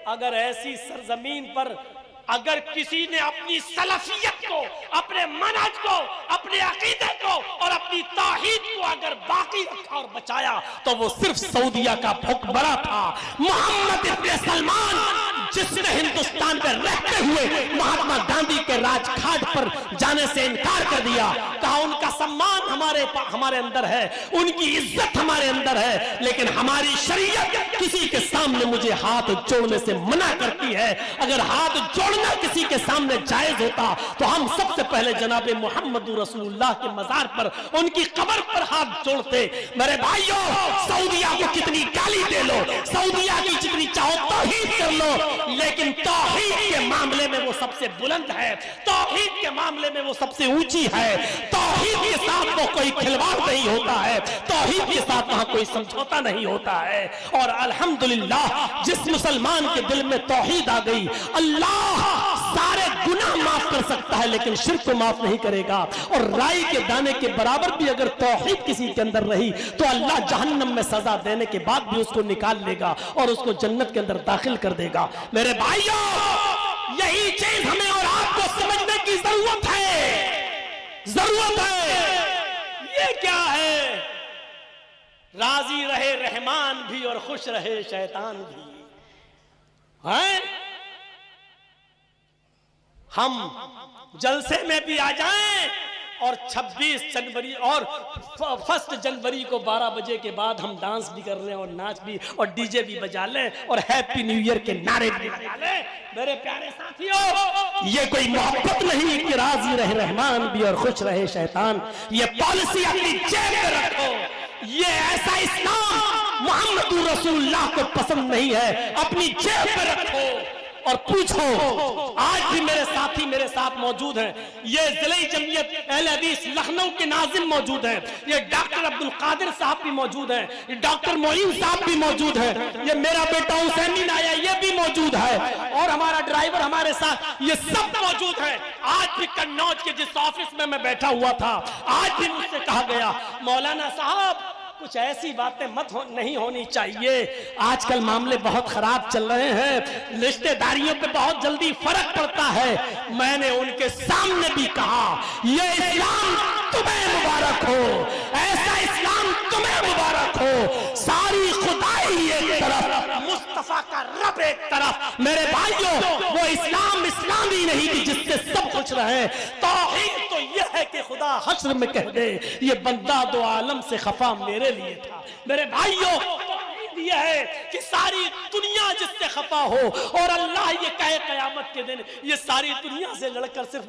اگر ایسی سرزمین پر اگر کسی نے اپنی سلفیت کو، اپنے منہج کو، اپنے عقیدے کو اور اپنی توحید کو اگر باقی رکھا اور بچایا تو وہ صرف سعودیہ کا حکمراں تھا، محمد ابن سلمان، جس نے ہندوستان پر رہتے ہوئے مہاتما گاندھی کے راج گھاٹ پر جانے سے انکار کر دیا، کہا ان کا سمان ہمارے اندر ہے، ان کی عزت ہمارے اندر ہے، لیکن ہماری شریعت کسی کے سامنے مجھے ہاتھ جوڑنے سے منع کرتی ہے۔ اگر ہاتھ جوڑنا کسی کے سامنے جائز ہوتا تو ہم سب سے پہلے جناب محمد رسول اللہ کے مزار پر، ان کی قبر پر ہاتھ جوڑتے۔ میرے بھائیوں، سعودیہ کو کتنی گالی دے لو، سعودیہ کی جتنی چاہو توحید کر لو، لیکن توحید کے معاملے میں وہ سب سے بلند ہے، توحید کے معاملے میں وہ سب سے اونچی ہے، توحید کے ساتھ وہ کوئی کھلواڑ نہیں ہوتا ہے، توحید کے ساتھ وہاں کوئی سمجھوتا نہیں ہوتا ہے۔ اور الحمدللہ جس مسلمان کے دل میں توحید آ گئی، اللہ سارے گناہ معاف کر سکتا ہے لیکن شرک کو معاف نہیں کرے گا، اور رائی کے دانے کے برابر بھی اگر توحید کسی کے اندر رہی تو اللہ جہنم میں سزا دینے کے بعد بھی اس کو نکال لے گا اور اس کو جنت کے اندر داخل کر دے گا۔ میرے بھائیوں، یہی چیز ہمیں اور آپ کو سمجھنے کی ضرورت ہے، ضرورت ہے۔ یہ کیا ہے؟ راضی رہے رحمان بھی اور خوش رہے شیطان بھی۔ ہم جلسے میں بھی آ جائیں اور 26 جنوری اور 1 جنوری کو 12 بجے کے بعد ہم ڈانس بھی کر لیں اور ناچ بھی اور ڈی جے بھی بجا لیں اور ہیپی نیو ایئر کے نعرے بھی بجا لیں۔ میرے پیارے ساتھیوں، یہ کوئی محبت نہیں کہ راضی رہے رحمان بھی اور خوش رہے شیطان۔ یہ پالیسی اپنی جیب میں رکھو۔ یہ ایسا اسلام محمد رسول اللہ کو پسند نہیں ہے، اپنی جیب میں رکھو اور پوچھو۔ آج بھی میرے ساتھی میرے ساتھ موجود ہیں، یہ ضلعی جمعیت اہل حدیث لکھنؤ کے ناظم موجود ہیں، یہ ڈاکٹر عبدالقادر صاحب بھی موجود ہیں، یہ ڈاکٹر معین صاحب بھی موجود ہیں، یہ میرا بیٹا حسین آیا یہ بھی موجود ہے، اور ہمارا ڈرائیور ہمارے ساتھ، یہ سب موجود ہیں۔ آج بھی قنوج کے جس آفس میں میں بیٹھا ہوا تھا، آج بھی مجھ سے کہا گیا مولانا صاحب کچھ ایسی باتیں نہیں ہونی چاہیے، آج کل معاملے بہت خراب چل رہے ہیں، رشتہ داریوں پہ بہت جلدی فرق پڑتا ہے۔ میں نے ان کے سامنے بھی کہا یہ اسلام تمہیں مبارک ہو، ایسا اسلام تمہیں مبارک ہو، ساری خدائی ایک طرف، مصطفیٰ کا رب ایک طرف۔ میرے بھائیوں، وہ اسلام اسلامی نہیں کہ جس سے سب خوش رہے۔ توحید تو یہ ہے کہ خدا حشر میں کہہ دے یہ بندہ دو عالم سے خفا میرے لیے تھا۔ میرے بھائیوں، یہ ہے کہ ساری دنیا جس سے خفا ہو اور اللہ یہ کہے قیامت کے دن یہ ساری دنیا سے لڑ کر صرف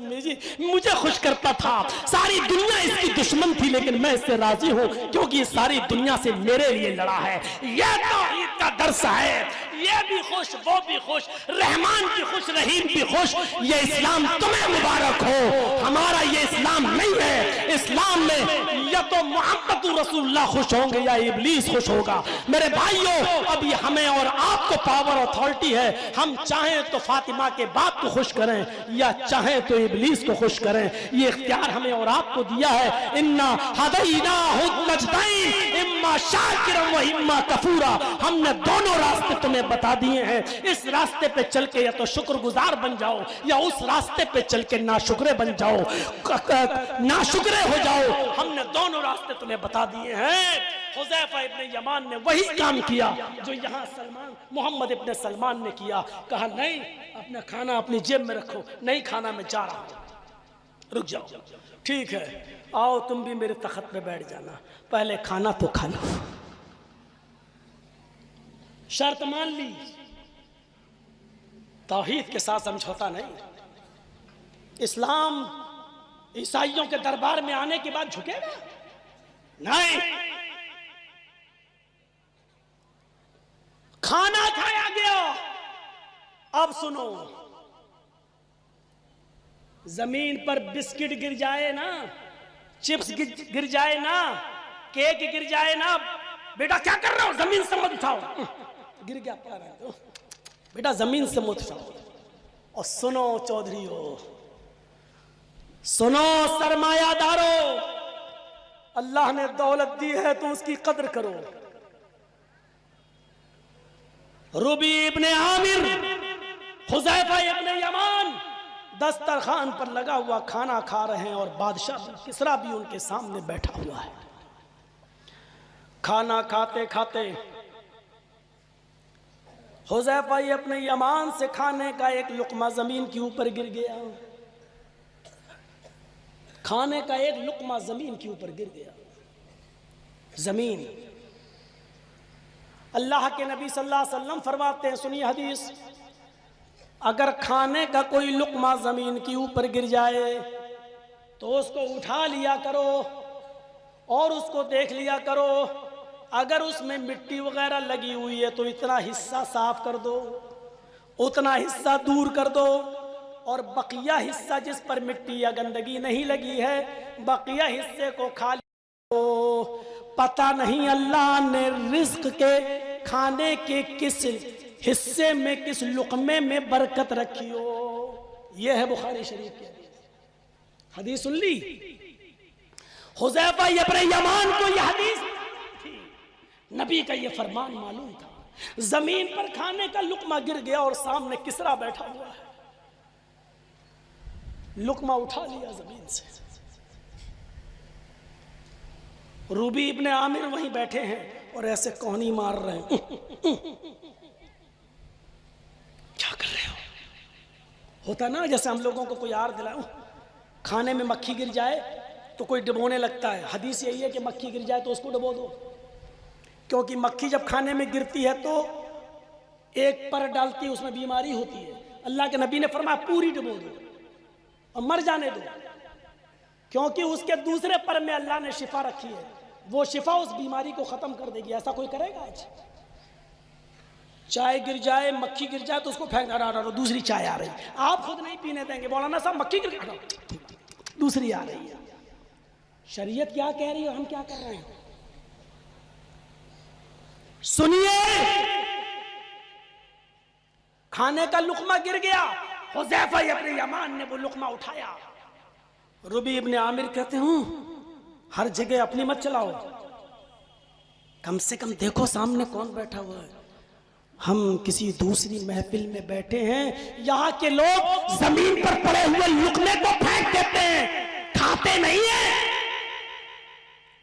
مجھے خوش کرتا تھا، ساری دنیا اس کی دشمن تھی لیکن میں اس سے راضی ہوں کیونکہ یہ ساری دنیا سے میرے لیے لڑا ہے۔ یہ توحید کا درس ہے۔ یہ بھی خوش، وہ بھی خوش، رحمان بھی خوش، رحیم بھی خوش۔ یہ اسلام تمہیں مبارک ہو، ہمارا یہ اسلام نہیں ہے۔ اسلام میں یا تو محمد رسول اللہ خوش ہوں گے یا ابلیس خوش ہوگا۔ میرے بھائیوں، اب یہ ہمیں اور آپ کو پاور اتھارٹی ہے، ہم چاہیں تو فاطمہ کے باپ کو خوش کریں یا چاہیں تو ابلیس کو خوش کریں، یہ اختیار ہمیں اور آپ کو دیا ہے۔ انا ہدیناہ النجدین اما شاکرا و اما کفورا، ہم نے دونوں راستے تمہیں بتا دیے ہیں، اس راستے پہ چل کے یا تو شکر گزار بن جاؤ یا اس راستے پہ چل کے ناشکرے بن جاؤ، ناشکرے ہو جاؤ۔ ہم نے دونوں راستے تمہیں بتا دیے ہیں۔ حذیفہ ابن یمان نے وہی کام کیا جو یہاں محمد ابن سلمان نے کیا، کہا نہیں اپنا کھانا اپنی جیب میں رکھو، نہیں کھانا میں جا رہا ہوں، رک جاؤ، ٹھیک ہے آؤ تم بھی میرے تخت پہ بیٹھ جانا، پہلے کھانا تو کھا لو۔ شرط مان لی، توحید کے ساتھ سمجھوتا نہیں۔ اسلام عیسائیوں کے دربار میں آنے کے بعد جھکے گا نہیں، کھانا کھایا گیا. اب سنو، زمین پر بسکٹ گر جائے نا، چپس گر جائے نا، کیک گر جائے نا، بیٹا کیا کر رہا ہو، زمین سے مت اٹھاؤ. گر گیا پڑا رہے تو بیٹا زمین سے مت اٹھاؤ. اور سنو چودھریو، سنو سرمایہ دارو، اللہ نے دولت دی ہے تو اس کی قدر کرو. ربی ابن عامر، حذیفہ ابن یمان دسترخوان پر لگا ہوا کھانا کھا رہے ہیں اور بادشاہ کسریٰ بھی ان کے سامنے بیٹھا ہوا ہے. کھانا کھاتے کھاتے حذیفہ ابن یمان سے کھانے کا ایک لقمہ زمین کے اوپر گر گیا. کھانے کا ایک لقمہ زمین کے اوپر گر گیا. زمین، اللہ کے نبی صلی اللہ علیہ وسلم فرماتے ہیں، سنیے حدیث، اگر کھانے کا کوئی لقمہ زمین کے اوپر گر جائے تو اس کو اٹھا لیا کرو اور اس کو دیکھ لیا کرو. اگر اس میں مٹی وغیرہ لگی ہوئی ہے تو اتنا حصہ صاف کر دو، اتنا حصہ دور کر دو، اور بقیہ حصہ جس پر مٹی یا گندگی نہیں لگی ہے بقیہ حصے کو کھا لو. پتہ نہیں اللہ نے رزق کے کھانے کے کس حصے میں، کس لقمے میں برکت رکھی ہو. یہ ہے بخاری شریف کی حدیث. سن لی؟ حذیفہ ابن یمان کو یہ حدیث تھی، نبی کا یہ فرمان معلوم تھا. زمین پر کھانے کا لقمہ گر گیا اور سامنے کسریٰ بیٹھا ہوا ہے. لقمہ اٹھا لیا زمین سے. ربی ابن عامر وہیں بیٹھے ہیں اور ایسے کونی مار رہے ہیں. کیا کر رہے ہو؟ ہوتا نا جیسے ہم لوگوں کو کوئی آر دلائے، کھانے میں مکھی گر جائے تو کوئی ڈبونے لگتا ہے. حدیث یہی ہے کہ مکھی گر جائے تو اس کو ڈبو دو، کیونکہ مکھی جب کھانے میں گرتی ہے تو ایک پر ڈالتی ہے، اس میں بیماری ہوتی ہے. اللہ کے نبی نے فرمایا پوری ڈبو دو اور مر جانے دو، کیونکہ اس کے دوسرے پر میں اللہ نے شفا رکھی ہے، وہ شفا اس بیماری کو ختم کر دے گی. ایسا کوئی کرے گا؟ آج چائے گر جائے، مکھی گر جائے تو اس کو پھینک رہا، دوسری چائے آ رہی ہے. آپ خود نہیں پینے دیں گے، مولانا صاحب مکھی گر گئی، دوسری آ رہی ہے. شریعت کیا کہہ رہی ہے اور ہم کیا کر رہے ہیں؟ سنیے، کھانے کا لقمہ گر گیا، حذیفہ ابن یمان نے وہ لقمہ اٹھایا. ربی ابن عامر کہتے ہوں ہر جگہ اپنی مت چلاؤ، کم سے کم دیکھو سامنے کون بیٹھا ہوا ہے. ہم کسی دوسری محفل میں بیٹھے ہیں، یہاں کے لوگ زمین پر پڑے ہوئے لقمے کو پھینک دیتے ہیں، کھاتے نہیں ہیں.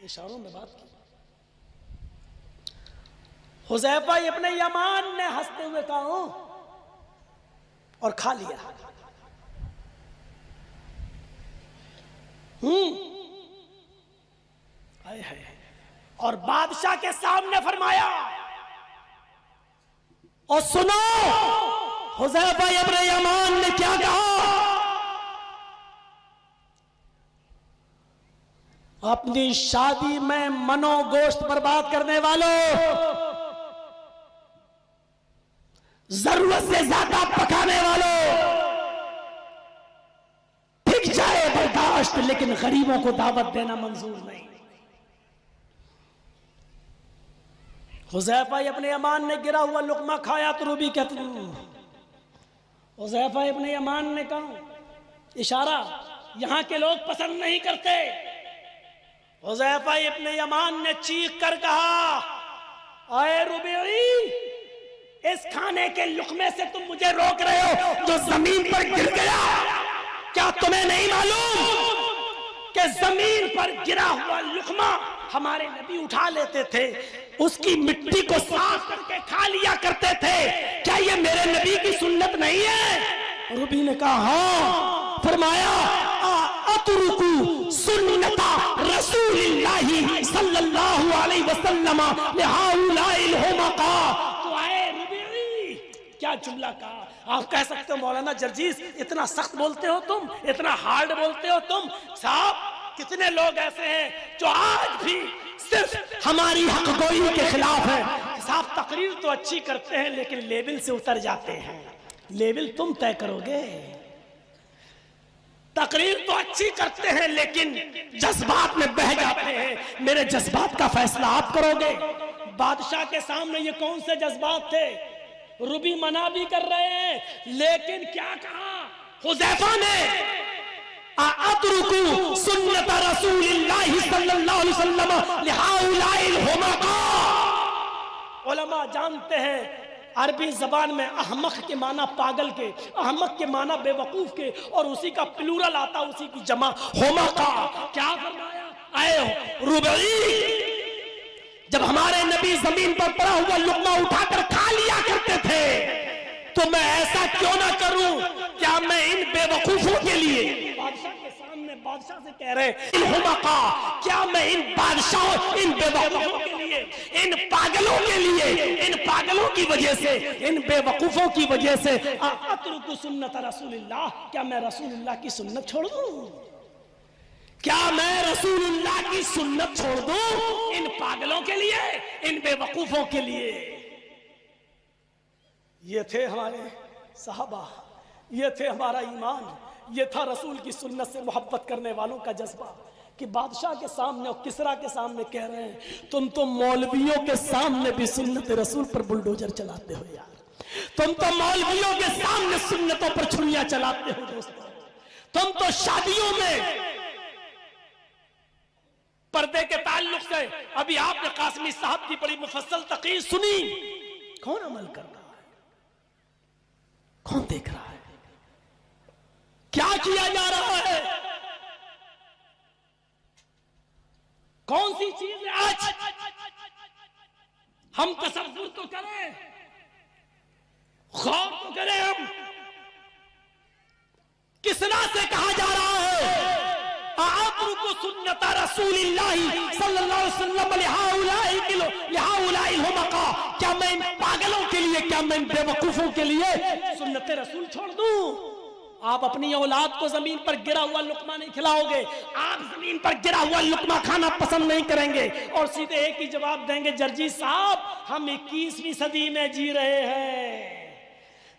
اشاروں میں بات کی. حذیفہ ابن یمان نے ہنستے ہوئے کہا اور کھا لیا. اور بادشاہ کے سامنے فرمایا، اور سنو حذیفہ ابن یمان نے کیا کہا، اپنی شادی میں منو گوشت برباد کرنے والوں، ضرورت سے زیادہ پکانے والوں، ٹھیک جائے برداشت لیکن غریبوں کو دعوت دینا منظور نہیں. حذیفہ ابن یمان نے گرا ہوا لقمہ کھایا تو ربی کہتے ہیں، حذیفہ ابن یمان نے کہا، اشارہ یہاں کے لوگ پسند نہیں کرتے. حذیفہ ابن یمان نے چیخ کر کہا، اے ربیعی، اس کھانے کے لقمے سے تم مجھے روک رہے ہو جو زمین پر گر گیا. کیا تمہیں نہیں معلوم کہ زمین پر گرا ہوا لقمہ ہمارے نبی اٹھا لیتے تھے، اس کی مٹی کو صاف کر کے کھا لیا کرتے تھے؟ کیا یہ میرے نبی کی سنت نہیں ہے؟ ربی نے کہا ہاں. فرمایا اترکو سنت رسول اللہ صلی اللہ علیہ وسلم لہؤلاء الحمقاء. تو آئے ربیعی، کیا جملہ کہا. آپ کہہ سکتے ہو مولانا جرجیس اتنا سخت بولتے ہو تم، اتنا ہارڈ بولتے ہو تم. صاحب کتنے لوگ ایسے ہیں جو آج بھی صرف ہماری حق گوئی کے خلاف ہیں، صاحب تقریر تو اچھی کرتے ہیں لیکن لیول سے اتر جاتے ہیں. لیول تم طے کرو گے. تقریر تو اچھی کرتے ہیں لیکن جذبات میں بہہ جاتے ہیں. میرے جذبات کا فیصلہ آپ کرو گے. بادشاہ کے سامنے یہ کون سے جذبات تھے؟ ربی منع بھی کر رہے ہیں لیکن کیا کہا حذیفہ نے؟ اترکو سنت رسول اللہ صلی اللہ علیہ وسلم لہؤلاء الحمقاء. علماء جانتے ہیں عربی زبان میں احمق کے معنی پاگل کے، احمق کے معنی بے وقوف کے، اور اسی کا پلورل آتا اسی کی جمع حمقاء. کیا فرمایا؟ اے ربعی، جب ہمارے نبی زمین پر پڑا ہوا لقمہ اٹھا کر کھا لیا کرتے تھے تو میں ایسا کیوں نہ کروں؟ کیا میں ان بے وقوفوں کے لیے، بادشاہ کے سامنے بادشاہ سے کہہ رہے الحمقاء، کیا میں ان بادشاہوں، ان بے وقوفوں کے لیے، ان پاگلوں کے لیے، ان پاگلوں کی وجہ سے، ان بے وقوفوں کی وجہ سے اترک سنت رسول اللہ، کیا میں رسول اللہ کی سنت چھوڑ دوں؟ کیا میں رسول اللہ کی سنت چھوڑ دوں ان پاگلوں کے لیے، ان بے وقوفوں کے لیے؟ یہ تھے ہمارے صحابہ، یہ تھے ہمارا ایمان، یہ تھا رسول کی سنت سے محبت کرنے والوں کا جذبہ کہ بادشاہ کے سامنے اور کسرا کے سامنے کہہ رہے ہیں تم تو مولویوں کے سامنے بھی سنت رسول پر بلڈوزر چلاتے ہو یار. تم تو مولویوں کے سامنے سنتوں پر چھریاں چلاتے ہو دوستو. تم تو شادیوں میں پردے کے تعلق سے، ابھی آپ نے قاسمی صاحب کی بڑی مفصل تقریر سنی. کون عمل کر رہا ہے؟ کون دیکھ رہا ہے؟ کیا کیا جا رہا ہے؟ کون سی چیز ہے آج؟ ہم تصور تو کریں، غور تو کریں. ہم کس طرح سے کہا جا رہا ہے اترک سنت رسول اللہ صلی اللہ علیہ وسلم لہؤلاء الحمقاء، کیا میں ان پاگلوں کے لیے، کیا میں ان بے وقوفوں کے لیے سنت رسول چھوڑ دوں؟ آپ اپنی اولاد کو زمین پر گرا ہوا لقمہ نہیں کھلاؤ گے. آپ زمین پر گرا ہوا لقمہ کھانا پسند نہیں کریں گے اور سیدھے ایک ہی جواب دیں گے جرجی صاحب ہم 21ویں صدی میں جی رہے ہیں،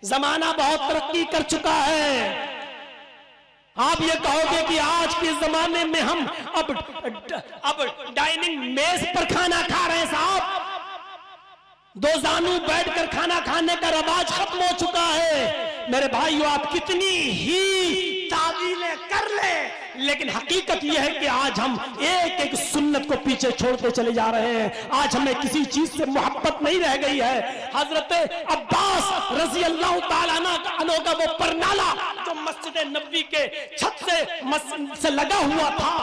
زمانہ بہت ترقی کر چکا ہے. آپ یہ کہو گے کہ آج کے زمانے میں ہم اب ڈائننگ میز پر کھانا کھا رہے ہیں صاحب، دو زانو بیٹھ کر کھانا کھانے کا رواج ختم ہو چکا ہے. میرے بھائیو آپ کتنی ہی تعویلیں کر لیں لیکن حقیقت یہ ہے کہ آج ہم ایک ایک سنت کو پیچھے چھوڑتے چلے جا رہے ہیں. آج ہمیں کسی چیز سے محبت نہیں رہ گئی ہے. حضرت عباس رضی اللہ تعالیٰ عنہ کا وہ پرنالہ جو مسجد نبوی کے چھت سے لگا ہوا تھا،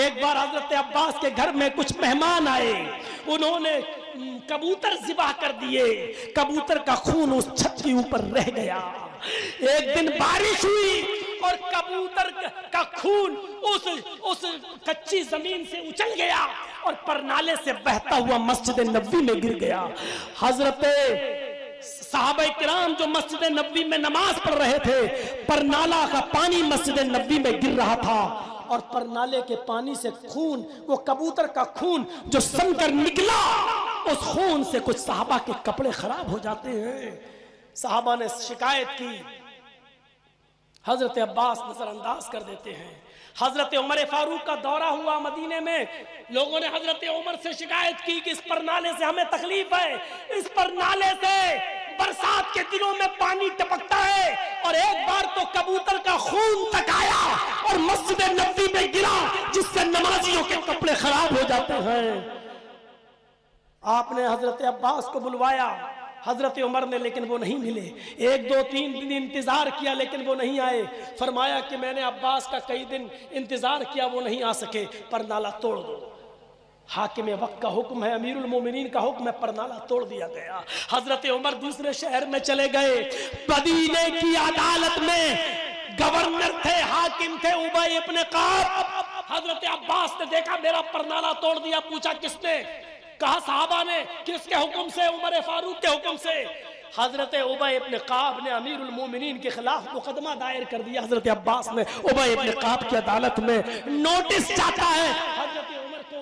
ایک بار حضرت عباس کے گھر میں کچھ مہمان آئے، انہوں نے کبوتر ذبح کر دیے، کبوتر کا خون اس چھت کے اوپر رہ گیا. ایک دن بارش ہوئی اور کبوتر کا خون اس کچی زمین سے اچھل گیا اور پرنالے سے بہتا ہوا مسجد نبوی میں گر گیا. حضرت صحابہ کرام جو مسجد نبوی میں نماز پڑھ رہے تھے، پرنالہ کا پانی مسجد نبوی میں گر رہا تھا اور پرنالے کے پانی سے خون، وہ کبوتر کا خون جو سن کر نکلا، اس خون سے کچھ صحابہ کے کپڑے خراب ہو جاتے ہیں. صحابہ نے شکایت کی، حضرت عباس نظر انداز کر دیتے ہیں. حضرت عمر فاروق کا دورہ ہوا مدینے میں، لوگوں نے حضرت عمر سے شکایت کی کہ اس پرنالے سے ہمیں تکلیف ہے، اس پرنالے سے برسات کے دنوں میں پانی ٹپکتا ہے اور ایک بار تو کبوتر کا خون تک آیا اور مسجد نبوی میں گرا جس سے نمازیوں کے کپڑے خراب ہو جاتے ہیں. آپ نے حضرت عباس کو بلوایا، حضرت عمر نے، لیکن وہ نہیں ملے. 1 2 3 دن انتظار کیا لیکن وہ نہیں آئے. فرمایا کہ میں نے عباس کا کئی دن انتظار کیا، وہ نہیں آ سکے، پرنالہ توڑ دو. حاکم وقت کا حکم ہے، امیر المومنین کا حکم ہے، پرنالہ توڑ دیا گیا. حضرت عمر دوسرے شہر میں چلے گئے. مدینے کی عدالت میں گورنر تھے، حاکم تھے ابی ابن کعب. حضرت عباس نے دیکھا میرا پرنالہ توڑ دیا. پوچھا کس نے؟ کہا صحابہ نے. کس کے حکم سے؟ عمر فاروق کے حکم سے. حضرت ابی ابن کعب نے امیر المومنین کے خلاف مقدمہ دائر کر دیا. حضرت عباس نے ابی ابن کعب کی عدالت میں نوٹس چاہتا ہے. حضرت عمر کو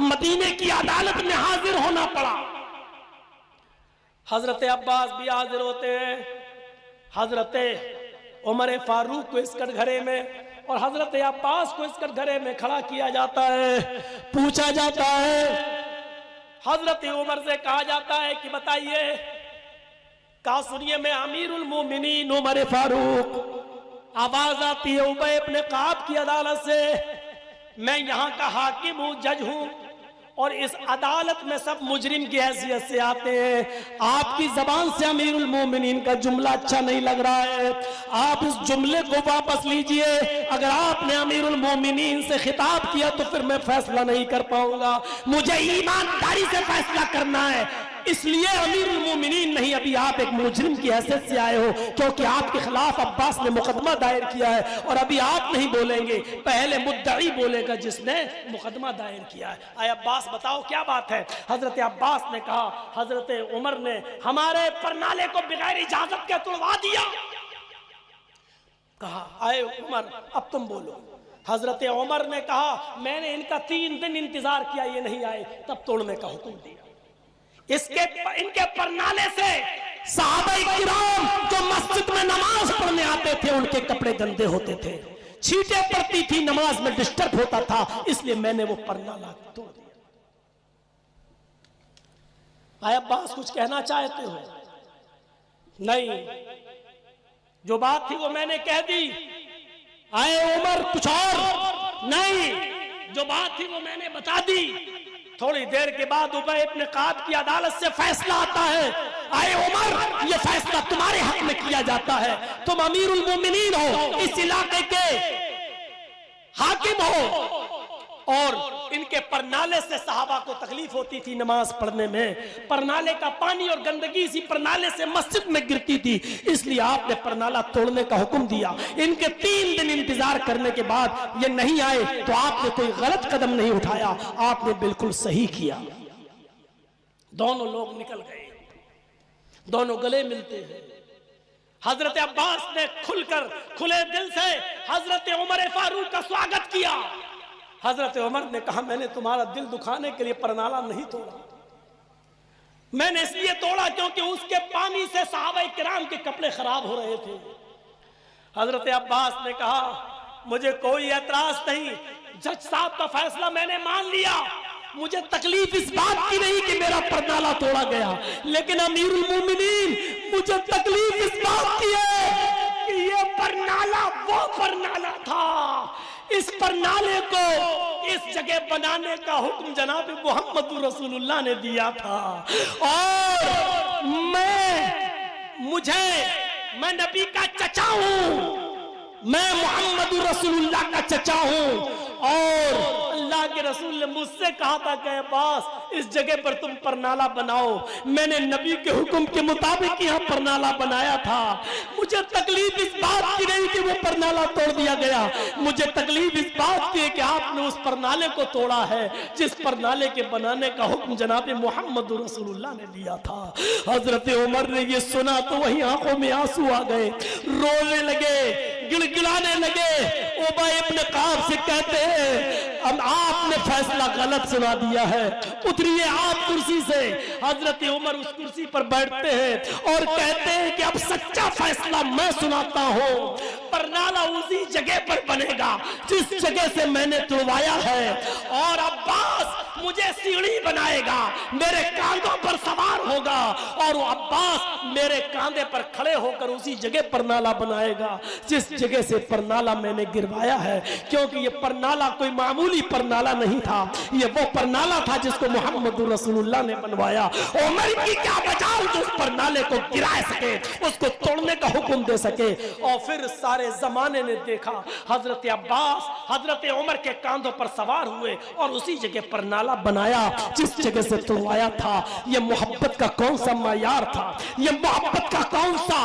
مدینے کی عدالت میں حاضر ہونا پڑا۔ حضرت عباس بھی حاضر ہوتے ہیں، حضرت عمر فاروق کو اس کٹگھرے میں اور حضرت عباس کو اس کٹگھرے میں کھڑا کیا جاتا ہے، پوچھا جاتا ہے، حضرت عمر سے کہا جاتا ہے کہ بتائیے، کہا سنیے میں امیر المومنین عمر فاروق، آواز آتی ہے ابی ابن کعب کی عدالت سے، میں یہاں کا حاکم ہوں، جج ہوں، اور اس عدالت میں سب مجرم کی حیثیت سے آتے ہیں، آپ کی زبان سے امیر المومنین کا جملہ اچھا نہیں لگ رہا ہے، آپ اس جملے کو واپس لیجئے، اگر آپ نے امیر المومنین سے خطاب کیا تو پھر میں فیصلہ نہیں کر پاؤں گا، مجھے ایمانداری سے فیصلہ کرنا ہے، اس لیے امیر المومنین نہیں، ابھی آپ ایک مجرم کی حیثیت سے آئے ہو، کیونکہ آپ کے خلاف عباس نے مقدمہ دائر کیا ہے، اور ابھی آپ نہیں بولیں گے، پہلے مدعی بولے گا جس نے مقدمہ دائر کیا ہے۔ اے عباس بتاؤ کیا بات ہے؟ حضرت عباس نے کہا حضرت عمر نے ہمارے پرنالے کو بغیر اجازت کے توڑوا دیا۔ کہا اے عمر اب تم بولو۔ حضرت عمر نے کہا میں نے ان کا 3 دن انتظار کیا، یہ نہیں آئے، تب توڑنے کا حکم دیا۔ ان کے پرنالے سے صحابہ کرام جو مسجد میں نماز پڑھنے آتے تھے ان کے کپڑے گندے ہوتے تھے، چھینٹیں پڑتی تھی، نماز میں ڈسٹرب ہوتا تھا، اس لیے میں نے وہ پرنالہ توڑ دیا۔ آئے عباس کچھ کہنا چاہتے ہو؟ نہیں، جو بات تھی وہ میں نے کہہ دی۔ آئے عمر کچھ اور؟ نہیں، جو بات تھی وہ میں نے بتا دی۔ تھوڑی دیر کے بعد ابی ابن کعب کی عدالت سے فیصلہ آتا ہے، اے عمر یہ فیصلہ تمہارے حق میں کیا جاتا ہے، تم امیر المومنین ہو، اس علاقے کے حاکم ہو، اور ان کے پرنالے سے صحابہ کو تکلیف ہوتی تھی نماز پڑھنے میں، پرنالے کا پانی اور گندگی اسی پرنالے سے مسجد میں گرتی تھی، اس لیے آپ نے پرنالہ توڑنے کا حکم دیا۔ ان کے 3 دن انتظار کرنے کے بعد یہ نہیں آئے تو آپ نے کوئی غلط قدم نہیں اٹھایا، آپ نے بالکل صحیح کیا۔ دونوں لوگ نکل گئے، دونوں گلے ملتے ہیں۔ حضرت عباس نے کھلے دل سے حضرت عمر فاروق کا سواگت کیا۔ حضرت عمر نے کہا میں نے تمہارا دل دکھانے کے لیے پرنالہ نہیں توڑا، میں نے اس لیے توڑا کیونکہ اس کے پانی سے صحابہ کرام کے کپڑے خراب ہو رہے تھے۔ حضرت عباس نے کہا مجھے کوئی اعتراض نہیں، جج صاحب کا فیصلہ میں نے مان لیا، مجھے تکلیف اس بات کی نہیں کہ میرا پرنالہ توڑا گیا، لیکن امیر المومنین مجھے تکلیف اس بات کی ہے کہ یہ پرنالہ وہ پرنالہ تھا، اس پرنالے کو اس جگہ بنانے کا حکم جناب محمد رسول اللہ نے دیا تھا، اور میں نبی کا چچا ہوں، میں محمد رسول اللہ کا چچا ہوں، اور اللہ کے رسول نے مجھ سے کہا تھا کہ عباس اس جگہ پر تم پرنالہ بناؤ، میں نے نبی کے حکم کے مطابق یہاں پرنالہ بنایا تھا، مجھے تکلیف اس بات کی نہیں کہ وہ پرنالہ توڑ دیا گیا، مجھے تکلیف اس بات کی ہے کہ آپ نے اس پرنالے کو توڑا ہے جس پرنالے کے بنانے کا حکم جناب محمد رسول اللہ نے دیا تھا۔ حضرت عمر نے یہ سنا تو وہی آنکھوں میں آنسو آ گئے، رونے لگے، گڑگڑانے لگے، ابی ابن کعب سے کہتے ہیں اب آپ نے فیصلہ غلط سنا دیا ہے، اتریے آپ کرسی سے۔ حضرت عمر اس کرسی پر بیٹھتے ہیں اور کہتے ہیں کہ اب سچا فیصلہ میں سناتا ہوں، پرنالہ اسی جگہ پر بنے گا جس جگہ سے میں نے توڑوایا ہے، اور عباس مجھے سیڑھی بنائے گا، میرے کاندھوں پر سوار ہوگا، اور وہ عباس میرے کاندھے پر کھڑے ہو کر اسی جگہ پرنالہ بنائے گا جس جگہ سے پرنالہ میں نے گروایا ہے، کیونکہ یہ پرنالہ کوئی معمولی پرنالہ نہیں تھا، یہ وہ پرنالہ تھا جس کو محمد رسول اللہ نے بنوایا۔ عمر کی کیا بجاؤ جو اس پرنالے کو گرا سکے، اس کو توڑنے کا حکم دے سکے، اور پھر سارے زمانے نے دیکھا حضرت عباس حضرت عمر کے کاندھوں پر سوار ہوئے اور اسی جگہ پرنالہ بنایا جس جگہ سے توڑوایا تھا۔ یہ محبت کا کون سا معیار تھا، یہ محبت کا کون سا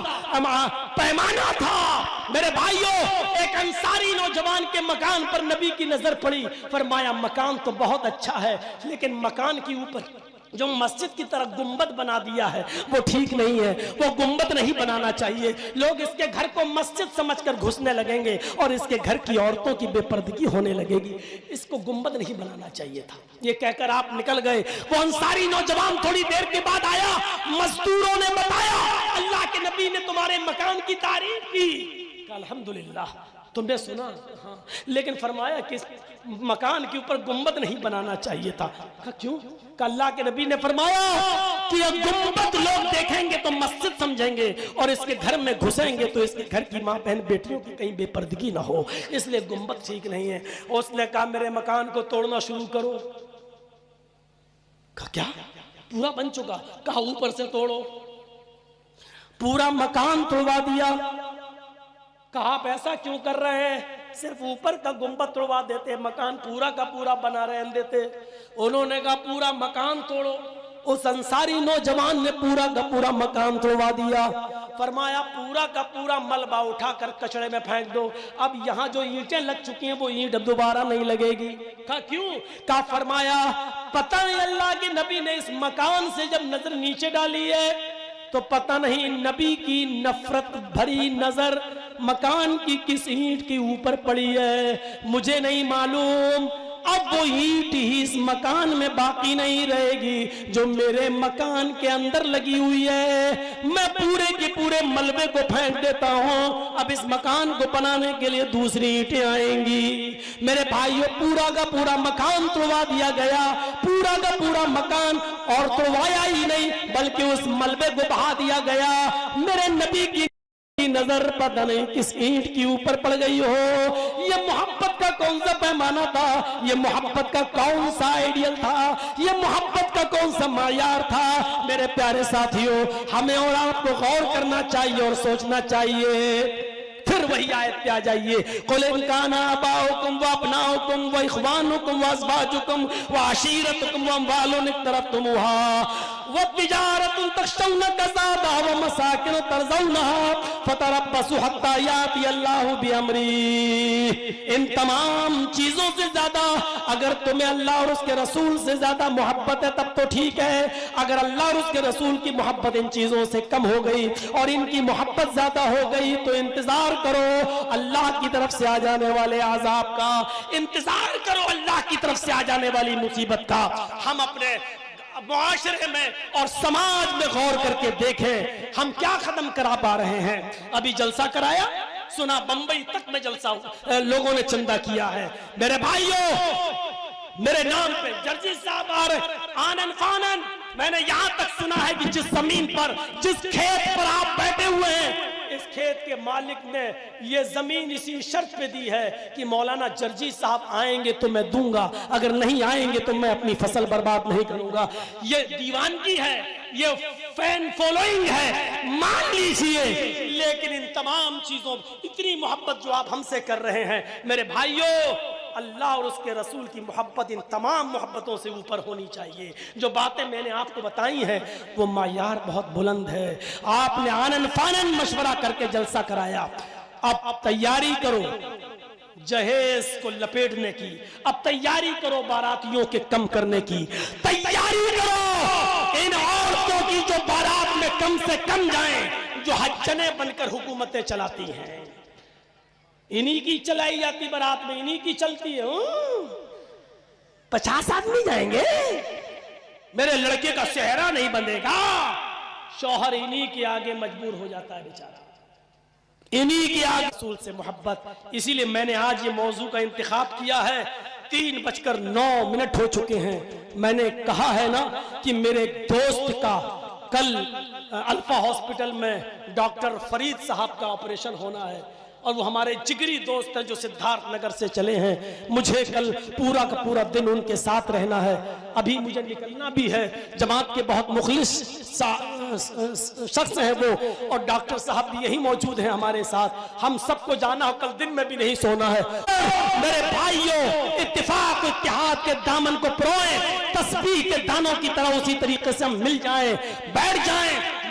پیمانہ تھا۔ میرے بھائیوں، ایک انصاری نوجوان کے مکان پر نبی کی نظر پڑی، فرمایا مکان تو بہت اچھا ہے لیکن مکان کی اوپر جو مسجد کی طرح گنبد بنا دیا ہے وہ ٹھیک نہیں ہے، وہ گنبد نہیں بنانا چاہیے۔ لوگ اس کے گھر کو مسجد سمجھ کر گھسنے لگیں گے اور اس کے گھر کی عورتوں کی بے پردگی ہونے لگے گی، اس کو گنبد نہیں بنانا چاہیے تھا۔ یہ کہہ کر آپ نکل گئے۔ وہ انصاری نوجوان تھوڑی دیر کے بعد آیا، مزدوروں نے بتایا اللہ کے نبی نے تمہارے مکان کی تعریف کی۔ کہا الحمدللہ تم نے سنا، ہاں، لیکن فرمایا کہ مکان کے اوپر گنبد نہیں بنانا چاہیے تھا۔ کہا کیوں؟ کہ اللہ کے نبی نے فرمایا کہ یہ گنبد لوگ دیکھیں گے تو مسجد سمجھیں گے اور اس کے گھر میں گھسیں گے تو اس کے گھر کی ماں بہن بیٹیوں کی کہیں بے پردگی نہ ہو، اس لیے گنبد ٹھیک نہیں ہے۔ اس نے کہا میرے مکان کو توڑنا شروع کرو۔ کہا کیا؟ پورا بن چکا؟ کہا اوپر سے توڑو۔ پورا مکان توڑوا دیا۔ کہا آپ ایسا کیوں کر رہے ہیں؟ صرف اوپر کا گنبد توڑوا دیتے، مکان پورا کا پورا بنا رہنے دیتے۔ انہوں نے کہا پورا مکان توڑو۔ اس انصاری نوجوان نے پورا کا پورا مکان توڑوا دیا۔ فرمایا پورا کا پورا ملبہ اٹھا کر کچڑے میں پھینک دو، اب یہاں جو اینٹیں لگ چکی ہیں وہ اینٹ دوبارہ نہیں لگے گی۔ کہا کیوں؟ کہا فرمایا پتہ نہیں اللہ کے نبی نے اس مکان سے جب نظر نیچے ڈالی ہے تو پتہ نہیں نبی کی نفرت بھری نظر مکان کی کس اینٹ کے اوپر پڑی ہے، مجھے نہیں معلوم۔ اب وہ اینٹ ہی اس مکان میں باقی نہیں رہے گی جو میرے مکان کے اندر لگی ہوئی ہے، میں پورے کے پورے ملبے کو پھینک دیتا ہوں، اب اس مکان کو بنانے کے لیے دوسری اینٹیں آئیں گی۔ میرے بھائیوں پورا کا پورا مکان توڑوا دیا گیا، پورا کا پورا مکان، اور توڑوایا ہی نہیں بلکہ اس ملبے کو بہا دیا گیا۔ میرے نبی کی نظر پتہ نہیں کس اینٹ کی اوپر پڑ گئی ہو۔ یہ محبت کا کون سا پیمانہ تھا، یہ محبت کا کون سا آئیڈیل تھا، یہ محبت کا کون سا معیار تھا؟ میرے پیارے ساتھیوں ہمیں اور آپ کو غور کرنا چاہیے اور سوچنا چاہیے۔ پھر وہی آیت پہ آ جائیے، قُلْ إِنْ كَانَ آبَاؤُكُمْ وَأَبْنَاؤُكُمْ وَإِخْوَانُكُمْ وَأَزْوَاجُكُمْ وَعَشِيرَتُكُمْ وَأَمْوَالٌ اقْتَرَفْتُمُوهَا وَتِجَارَةٌ تَخْشَوْنَ كَسَادَهَا وَمَسَاكِنُ تَرْضَوْنَهَا فَتَرَبَّصُوا حَتَّى يَأْتِيَ اللَّهُ بِأَمْرِهِ۔ ان تمام چیزوں سے زیادہ اگر تمہیں اللہ اور اس کے رسول سے زیادہ محبت ہے تب تو ٹھیک ہے، اگر اللہ اور اس کے رسول کی محبت ان چیزوں سے کم ہو گئی اور ان کی محبت زیادہ ہو گئی تو انتظار کرو اللہ کی طرف سے آ جانے والے عذاب کا، انتظار کرو اللہ کی طرف سے آ جانے والی مصیبت کا۔ ہم اپنے معاشرے میں اور سماج میں غور کر کے دیکھیں ہم کیا ختم کرا پا رہے ہیں۔ ابھی جلسہ کرایا، سنا بمبئی تک میں جلسہ لوگوں نے چندہ کیا ہے۔ میرے بھائیوں میرے نام پہ جرجی صاحب آ رہے آنن فانن، میں نے یہاں تک سنا ہے کہ جس زمین پر جس کھیت پر آپ بیٹھے ہوئے ہیں اس کھیت کے مالک نے یہ زمین اسی شرط پہ دی ہے کہ مولانا جرجی صاحب آئیں گے تو میں دوں گا، اگر نہیں آئیں گے تو میں اپنی فصل برباد نہیں کروں گا۔ یہ دیوانگی ہے، یہ فین فالوئنگ ہے، مان لیجئے، لیکن ان تمام چیزوں اتنی محبت جو آپ ہم سے کر رہے ہیں میرے بھائیوں، اللہ اور اس کے رسول کی محبت ان تمام محبتوں سے اوپر ہونی چاہیے۔ جو باتیں میں نے آپ کو بتائی ہیں وہ معیار بہت بلند ہے۔ آپ نے آنن فانن مشورہ کر کے جلسہ کرایا، اب تیاری کرو جہیز کو لپیٹنے کی، اب تیاری کرو باراتیوں کے کم کرنے کی، تیاری کرو ان عورتوں کی جو بارات میں کم سے کم جائیں، جو حجنے بن کر حکومتیں چلاتی ہیں، انہی کی چلائی جاتی برات میں، انہی کی چلتی ہے۔ 50 آدمی جائیں گے، میرے لڑکے کا چہرہ نہیں بندھے گا، شوہر انہی کے آگے مجبور ہو جاتا ہے بیچارہ، انہی کے آگے رسول سے محبت۔ اسی لیے میں نے آج یہ موضوع کا انتخاب کیا ہے۔ 3:09 ہو چکے ہیں۔ میں نے کہا ہے نا کہ میرے دوست کا کل الفا ہاسپٹل میں ڈاکٹر فرید صاحب کا آپریشن ہونا ہے اور وہ ہمارے جگری دوست ہیں جو سدھارتھ نگر سے چلے ہیں۔ مجھے کل پورا کا پورا دن ان کے ساتھ رہنا ہے، ابھی مجھے نکلنا بھی ہے۔ جماعت کے بہت مخلص شخص ہیں وہ، اور ڈاکٹر صاحب بھی یہی موجود ہیں ہمارے ساتھ۔ ہم سب کو جانا ہو، کل دن میں بھی نہیں سونا ہے۔ میرے بھائیوں اتفاق و اتحاد کے دامن کو پروئیں، تسبیح کے دانوں کی طرح اسی طریقے سے ہم مل جائیں، بیٹھ جائیں،